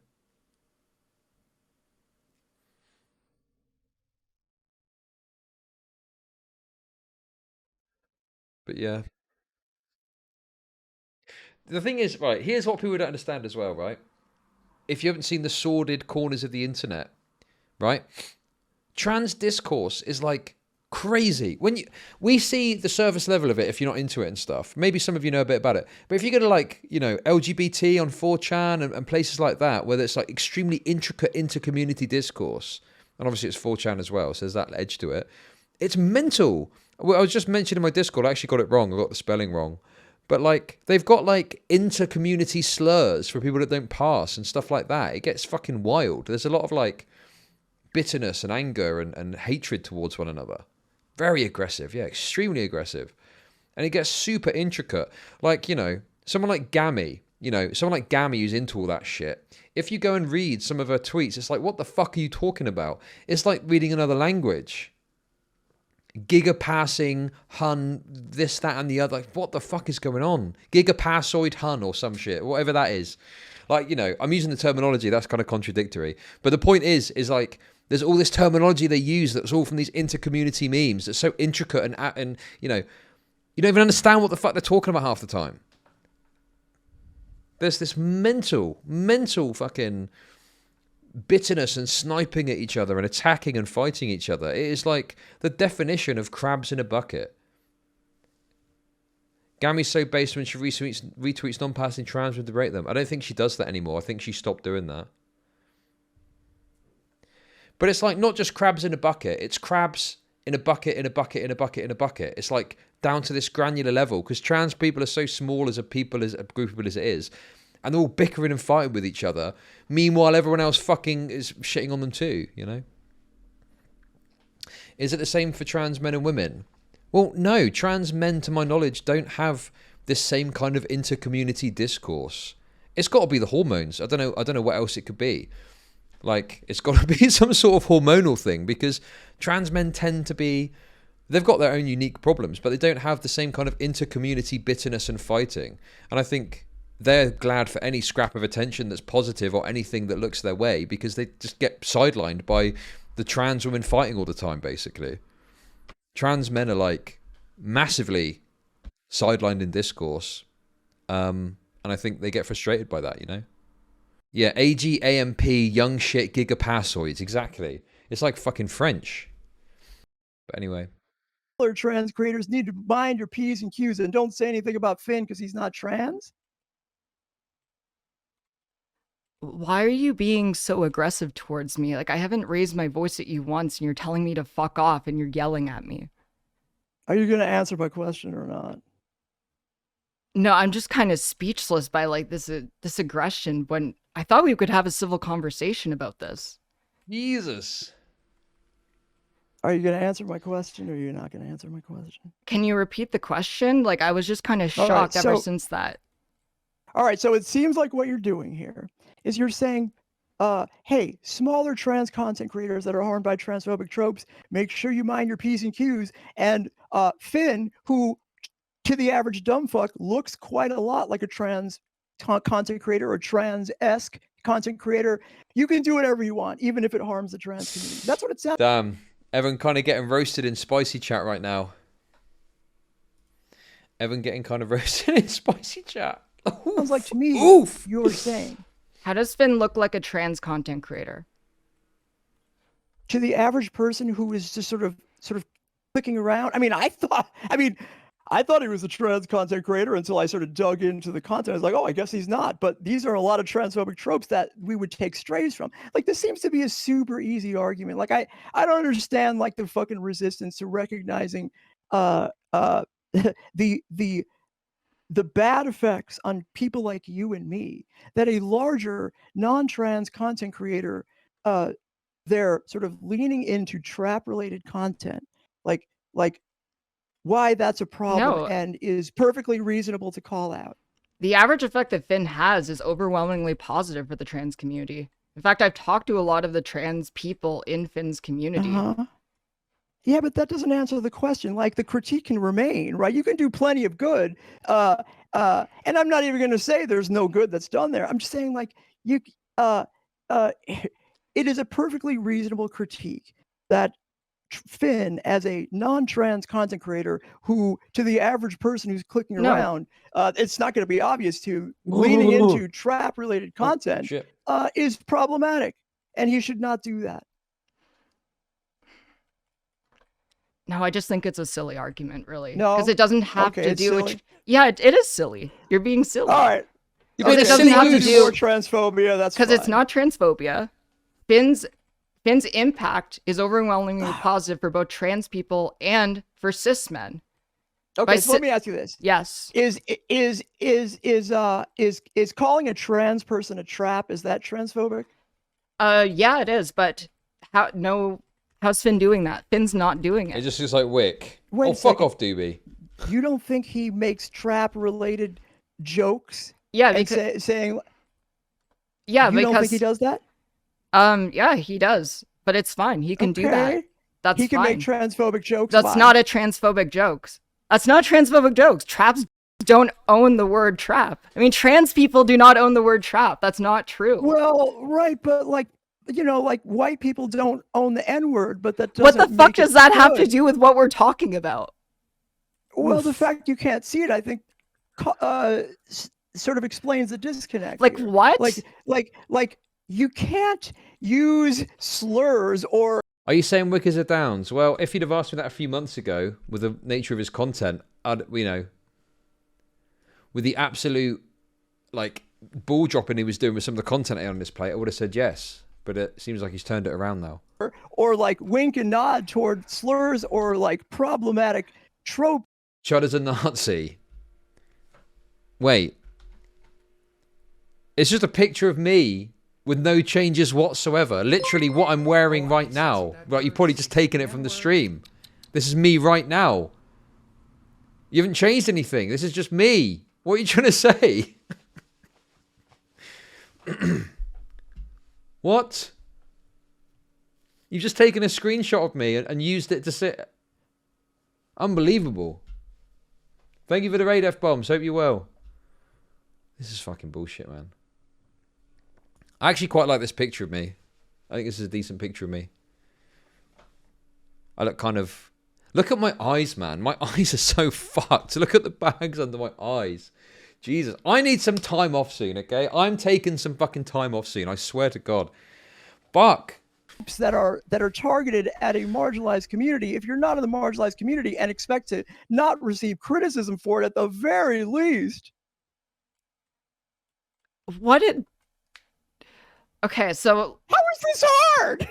But yeah. The thing is, right, here's what people don't understand as well, right? If you haven't seen the sordid corners of the internet, right? trans discourse is like crazy. When we see the surface level of it, if you're not into it and stuff, maybe some of you know a bit about it, but if you go to like, you know, LGBT on 4chan and places like that, where there's like extremely intricate inter-community discourse, and obviously it's 4chan as well, so there's that edge to it, it's mental. Well, I was just mentioning in my Discord, I actually got it wrong, I got the spelling wrong, but like they've got like inter-community slurs for people that don't pass and stuff like that. It gets fucking wild. There's a lot of like bitterness and anger and hatred towards one another. Very aggressive, yeah, extremely aggressive. And it gets super intricate. Like, you know, someone like Gammy, who's into all that shit. If you go and read some of her tweets, it's like, what the fuck are you talking about? It's like reading another language. Gigapassing, hun, this, that, and the other. Like, what the fuck is going on? Gigapassoid hun or some shit, whatever that is. Like, you know, I'm using the terminology, that's kind of contradictory. But the point is like, there's all this terminology they use that's all from these inter-community memes that's so intricate and you know, you don't even understand what the fuck they're talking about half the time. There's this mental fucking bitterness and sniping at each other and attacking and fighting each other. It is like the definition of crabs in a bucket. Gammy's so based when she retweets non-passing trans would berate them. I don't think she does that anymore. I think she stopped doing that. But it's like not just crabs in a bucket, it's crabs in a bucket, in a bucket, in a bucket, in a bucket. It's like down to this granular level because trans people are so small as a group of people as it is. And they're all bickering and fighting with each other. Meanwhile, everyone else fucking is shitting on them too, you know? Is it the same for trans men and women? Well, no. Trans men, to my knowledge, don't have this same kind of inter-community discourse. It's got to be the hormones. I don't know what else it could be. Like, it's got to be some sort of hormonal thing because trans men tend to be... They've got their own unique problems, but they don't have the same kind of inter-community bitterness and fighting. And I think they're glad for any scrap of attention that's positive or anything that looks their way because they just get sidelined by the trans women fighting all the time, basically. Trans men are, like, massively sidelined in discourse. And I think they get frustrated by that, you know? Yeah, AGAMP, young shit, gigapassoids, exactly. It's like fucking French. But anyway. Trans creators need to mind your P's and Q's and don't say anything about Finn because he's not trans. Why are you being so aggressive towards me? Like, I haven't raised my voice at you once and you're telling me to fuck off and you're yelling at me. Are you going to answer my question or not? No, I'm just kind of speechless by like this aggression when I thought we could have a civil conversation about this. Jesus. Are you going to answer my question or are you not going to answer my question? Can you repeat the question? Like, I was just kind of shocked ever since that. All right, so it seems like what you're doing here is you're saying, hey, smaller trans content creators that are harmed by transphobic tropes, make sure you mind your P's and Q's. And Finn, who to the average dumb fuck looks quite a lot like a trans content creator or trans-esque content creator, you can do whatever you want, even if it harms the trans community. That's what it sounds. Damn, Evan kind of getting roasted in spicy chat right now. Evan getting kind of roasted in spicy chat. Sounds like to me, Oof. You're saying. How does Finn look like a trans content creator? To the average person who is just sort of clicking around. I thought he was a trans content creator until I sort of dug into the content. I was like, oh, I guess he's not. But these are a lot of transphobic tropes that we would take strays from. Like, this seems to be a super easy argument. Like, I don't understand like the fucking resistance to recognizing the bad effects on people like you and me that a larger non-trans content creator, they're sort of leaning into trap-related content, like why that's a problem and is perfectly reasonable to call out. The average effect that Finn has is overwhelmingly positive for the trans community. In fact, I've talked to a lot of the trans people in Finn's community. Yeah, but that doesn't answer the question. Like, the critique can remain, right? You can do plenty of good. And I'm not even going to say there's no good that's done there. I'm just saying, like, it is a perfectly reasonable critique that Finn, as a non-trans content creator who, to the average person who's clicking around, it's not going to be obvious to, leaning into trap-related content is problematic. And he should not do that. No, I just think it's a silly argument, really. No? Because it doesn't have Okay, to it's do with... silly? Yeah, it is silly. You're being silly. All right. Because it it's doesn't have to loose. do... More transphobia, that's fine. Because it's not transphobia. Finn's impact is overwhelmingly positive for both trans people and for cis men. Okay, so let me ask you this. Yes. Is calling a trans person a trap, is that transphobic? Yeah, it is, but how's Finn doing that? Finn's not doing it. It just looks like Wick. Wait Oh, a fuck second. off, Doobie. You don't think he makes trap-related jokes? Yeah, And because saying... yeah, you because don't think he does that? yeah, he does, but it's fine. He can do that. Okay. That's He can fine. make transphobic jokes. That's fine. not a transphobic joke. That's not transphobic jokes. Traps don't own the word trap. I mean, trans people do not own the word trap. That's not true. Well, right, but like, you know, like white people don't own the N-word, but that What doesn't the fuck make it does that have to good. do with what we're talking about? Well, the fact you can't see it, I think, sort of explains the disconnect. Like here. what? Like you can't use slurs or... Are you saying Wick is a Downs? Well, if you'd have asked me that a few months ago, with the nature of his content, I'd, you know, with the absolute, like, ball dropping he was doing with some of the content on this plate, I would have said yes. But it seems like he's turned it around now. Or like wink and nod toward slurs or like problematic trope. Chud is a Nazi. Wait. It's just a picture of me with no changes whatsoever. Literally what I'm wearing right now. Right, you've probably just taken it from the stream. This is me right now. You haven't changed anything. This is just me. What are you trying to say? What? You've just taken a screenshot of me and used it to sit. Unbelievable. Thank you for the raid, F-bombs. Hope you're well. This is fucking bullshit, man. I actually quite like this picture of me. I think this is a decent picture of me. I look kind of... Look at my eyes, man. My eyes are so fucked. Look at the bags under my eyes. Jesus. I need some time off soon, okay? I'm taking some fucking time off soon. I swear to God. Fuck. That are targeted at a marginalized community. If you're not in the marginalized community and expect to not receive criticism for it at the very least. What did... Okay, so... How is this hard?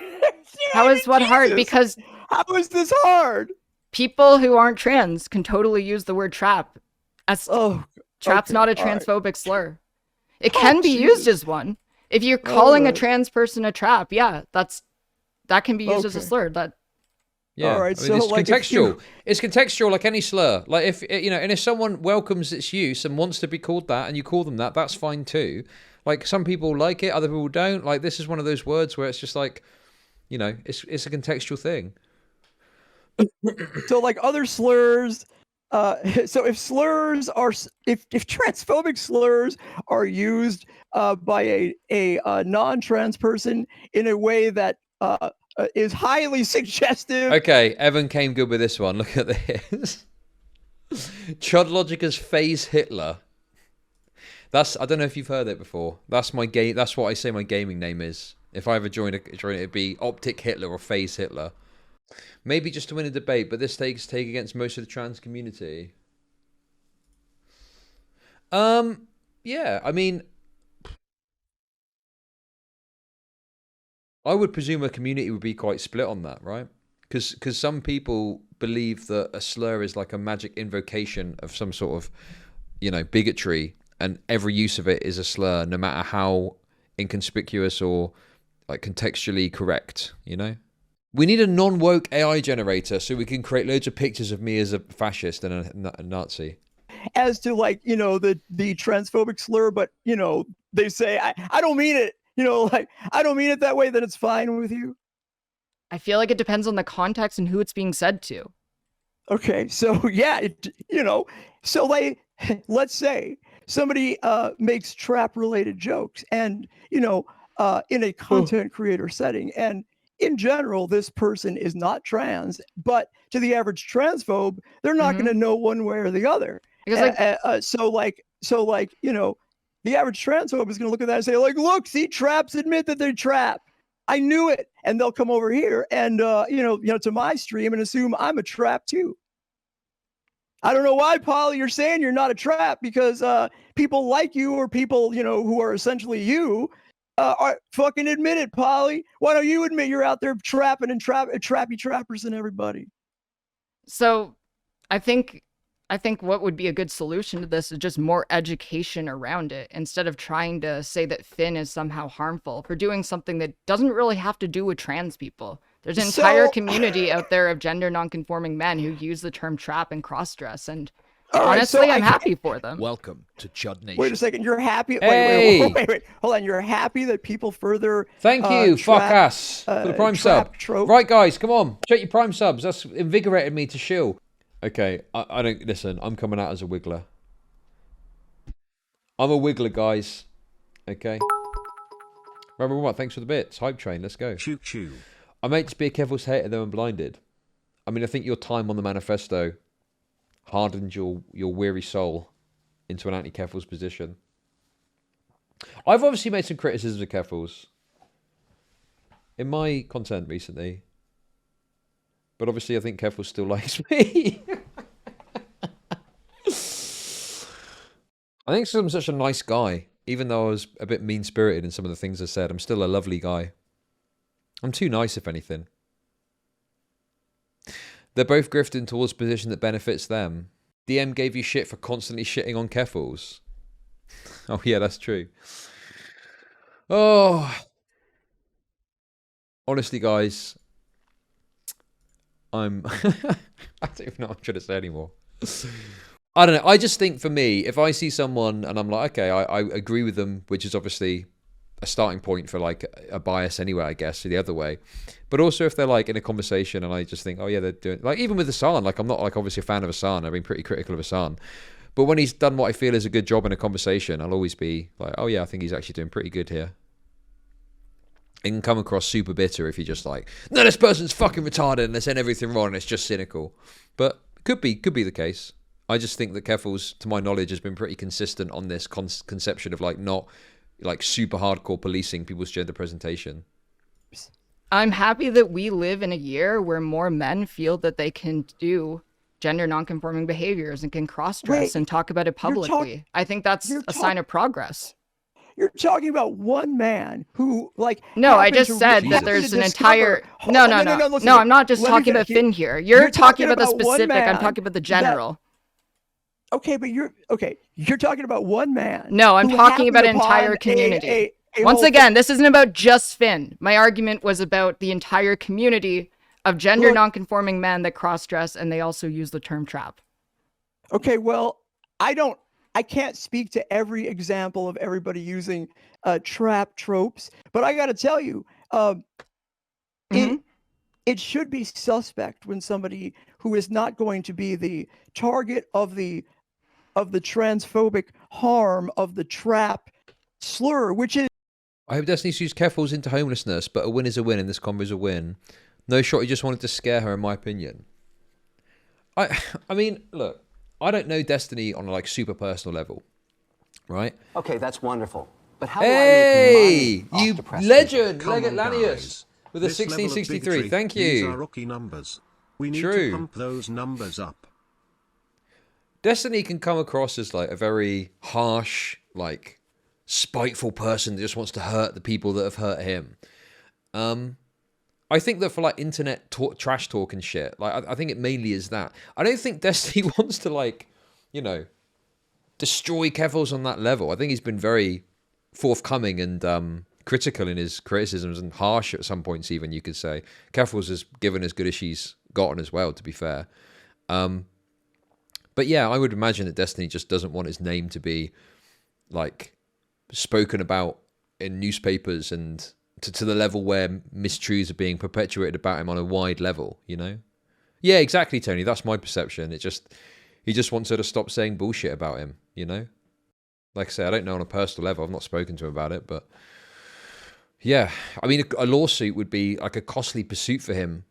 How is what hard? Because... How is this hard? People who aren't trans can totally use the word trap. As trap's not a transphobic slur. It can be used as one. If you're calling a trans person a trap, yeah, that can be used as a slur. Yeah, all right, I mean, so it's like contextual. It's contextual like any slur. Like if you know, and if someone welcomes its use and wants to be called that, and you call them that, that's fine too. Like some people like it, other people don't. Like this is one of those words where it's just like, you know, it's a contextual thing. So like other slurs, so if slurs are if transphobic slurs are used by a non-trans person in a way that is highly suggestive. Okay, Evan came good with this one. Look at this. Chud Logica's phase Hitler. That's, I don't know if you've heard it before. That's my game. That's what I say my gaming name is. If I ever join it, it'd be Optic Hitler or Phase Hitler. Maybe just to win a debate, but this takes take against most of the trans community. Yeah, I mean, I would presume a community would be quite split on that, right? Because some people believe that a slur is like a magic invocation of some sort of, you know, bigotry, and every use of it is a slur, no matter how inconspicuous or like contextually correct, you know? We need a non-woke AI generator so we can create loads of pictures of me as a fascist and a Nazi. As to like, you know, the transphobic slur, but you know, they say I don't mean it, you know, like I don't mean it that way, then it's fine with you. I feel like it depends on the context and who it's being said to. Okay, so yeah, you know, so like, let's say somebody makes trap related jokes and, you know, in a content creator setting, and in general, this person is not trans, but to the average transphobe, they're not going to know one way or the other. Because so like, you know, the average transphobe is going to look at that and say like, look, see, traps admit that they trap. I knew it. And they'll come over here and, to my stream and assume I'm a trap too. I don't know why, Polly, you're saying you're not a trap, because people like you, or people, who are essentially you, are fucking admit it, Polly. Why don't you admit you're out there trapping and trappy trappers and everybody? So I think what would be a good solution to this is just more education around it, instead of trying to say that Finn is somehow harmful for doing something that doesn't really have to do with trans people. There's an entire community out there of gender nonconforming men who use the term trap and cross-dress, and honestly, I'm happy for them. Welcome to Chud Nation. Wait a second, you're happy? Hey! Wait, hold on. You're happy that people further... Thank you, fuck ass, for the Prime sub. Right, guys, come on. Check your Prime subs. That's invigorated me to shill. Okay, I don't... Listen, I'm coming out as a wiggler. I'm a wiggler, guys. Okay. Remember what? Thanks for the bits. Hype train, let's go. Choo choo. I meant to be a Keffals hater, though I'm blinded. I mean, I think your time on the manifesto hardened your weary soul into an anti-Keffals position. I've obviously made some criticisms of Keffals in my content recently, but obviously I think Keffals still likes me. I think I'm such a nice guy. Even though I was a bit mean-spirited in some of the things I said, I'm still a lovely guy. I'm too nice, if anything. They're both grifting towards a position that benefits them. DM gave you shit for constantly shitting on Keffals. Oh, yeah, that's true. Oh. Honestly, guys. I don't even know what I'm trying to say anymore. I don't know. I just think for me, if I see someone and I'm like, okay, I agree with them, which is obviously a starting point for like a bias anyway, I guess, the other way. But also if they're like in a conversation and I just think, oh yeah, they're doing, like even with Hassan, like I'm not like obviously a fan of Hassan. I've been pretty critical of Hassan. But when he's done what I feel is a good job in a conversation, I'll always be like, oh yeah, I think he's actually doing pretty good here. It can come across super bitter if you're just like, no, this person's fucking retarded and they're saying everything wrong and it's just cynical. But could be the case. I just think that Keffals, to my knowledge, has been pretty consistent on this conception of like not like super hardcore policing people's gender presentation. I'm happy that we live in a year where more men feel that they can do gender nonconforming behaviors and can cross-dress and talk about it publicly. I think that's a sign of progress. You're talking about one man who, like... No, I just said that there's an entire... No, I'm not just talking about Finn here. You're talking about the specific, I'm talking about the general. Okay, but you're talking about one man. No, I'm talking about an entire community. Once again, this isn't about just Finn. My argument was about the entire community of gender nonconforming men that cross-dress and they also use the term trap. Okay, well, I can't speak to every example of everybody using trap tropes, but I got to tell you, it should be suspect when somebody who is not going to be the target of the transphobic harm of the trap slur, which is... I hope Destiny sues Keffals into homelessness, but a win is a win and this combo is a win. No shot, he just wanted to scare her, in my opinion. I mean, look, I don't know Destiny on a like super personal level, right? Okay, that's wonderful. But how do I make money you off depressed legend, people? Legend Lanius, with a 1663. Thank you. These are rookie numbers. We need to pump those numbers up. Destiny can come across as like a very harsh, like spiteful person that just wants to hurt the people that have hurt him. I think that for like internet trash talk and shit, like I think it mainly is that. I don't think Destiny wants to like, you know, destroy Keffals on that level. I think he's been very forthcoming and critical in his criticisms and harsh at some points even, you could say. Keffals has given as good as she's gotten as well, to be fair. But yeah, I would imagine that Destiny just doesn't want his name to be like spoken about in newspapers and to the level where mistruths are being perpetuated about him on a wide level, you know? Yeah, exactly, Tony. That's my perception. He just wants her to stop saying bullshit about him, you know? Like I say, I don't know on a personal level. I've not spoken to him about it, but yeah. I mean, a lawsuit would be like a costly pursuit for him,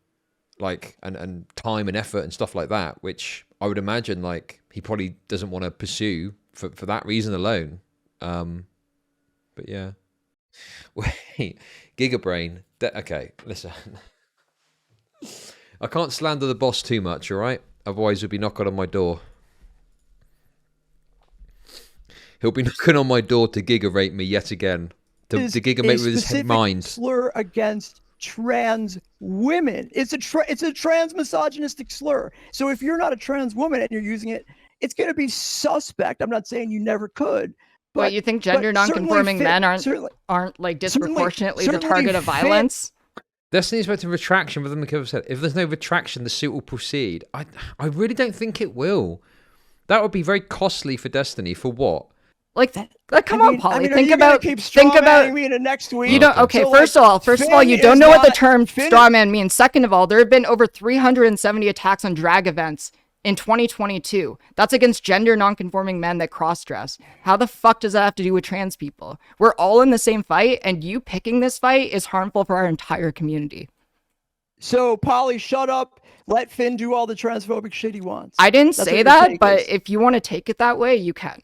like, and time and effort and stuff like that, which I would imagine, like, he probably doesn't want to pursue for that reason alone. But yeah. Wait, Gigabrain, Okay, listen. I can't slander the boss too much, all right? Otherwise, he'll be knocking on my door. He'll be knocking on my door to giga-rape me yet again. To giga-rape with his mind. Slur against trans women. It's a trans misogynistic slur. So if you're not a trans woman and you're using it, it's going to be suspect. I'm not saying you never could. But you think gender non-conforming men aren't like disproportionately the target of violence? Destiny is expecting retraction, but then McKibben said, if there's no retraction, the suit will proceed. I really don't think it will. That would be very costly for Destiny. For what? Like, come on, Polly. Think about me in the next week. You don't. Okay, so first of all, you don't know what the term strawman means. Second of all, there have been over 370 attacks on drag events in 2022. That's against gender non-conforming men that cross-dress. How the fuck does that have to do with trans people? We're all in the same fight, and you picking this fight is harmful for our entire community. So, Polly, shut up. Let Finn do all the transphobic shit he wants. I didn't say that, but if you want to take it that way, you can.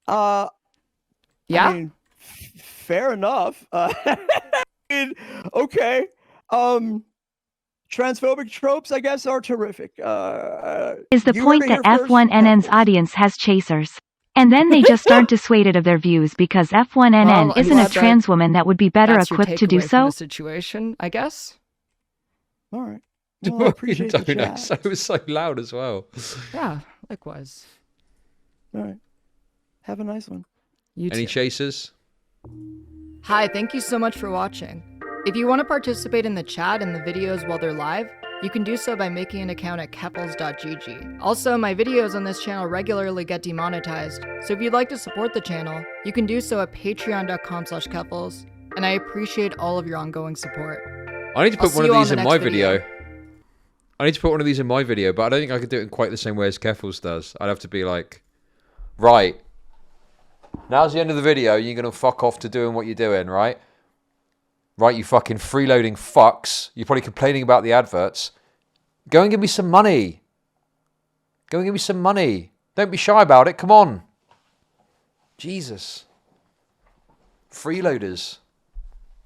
Yeah. I mean, fair enough. Okay. Transphobic tropes, I guess, are terrific. Is the point that F1NN's audience has chasers. And then they just aren't dissuaded of their views because F1NN isn't a trans woman that would be better equipped to do so? Situation, I guess. All right. Well, I appreciate the chat. It was so loud as well. Yeah, likewise. All right. Have a nice one. Any chasers? Hi, thank you so much for watching. If you want to participate in the chat and the videos while they're live, you can do so by making an account at keffals.gg. Also, my videos on this channel regularly get demonetized, so if you'd like to support the channel, you can do so at patreon.com/keffals, and I appreciate all of your ongoing support. I need to put one of these in my video. I need to put one of these in my video, but I don't think I could do it in quite the same way as Keffals does. I'd have to be like, right, now's the end of the video, you're going to fuck off to doing what you're doing, right? Right, you fucking freeloading fucks. You're probably complaining about the adverts. Go and give me some money. Go and give me some money. Don't be shy about it. Come on. Jesus. Freeloaders.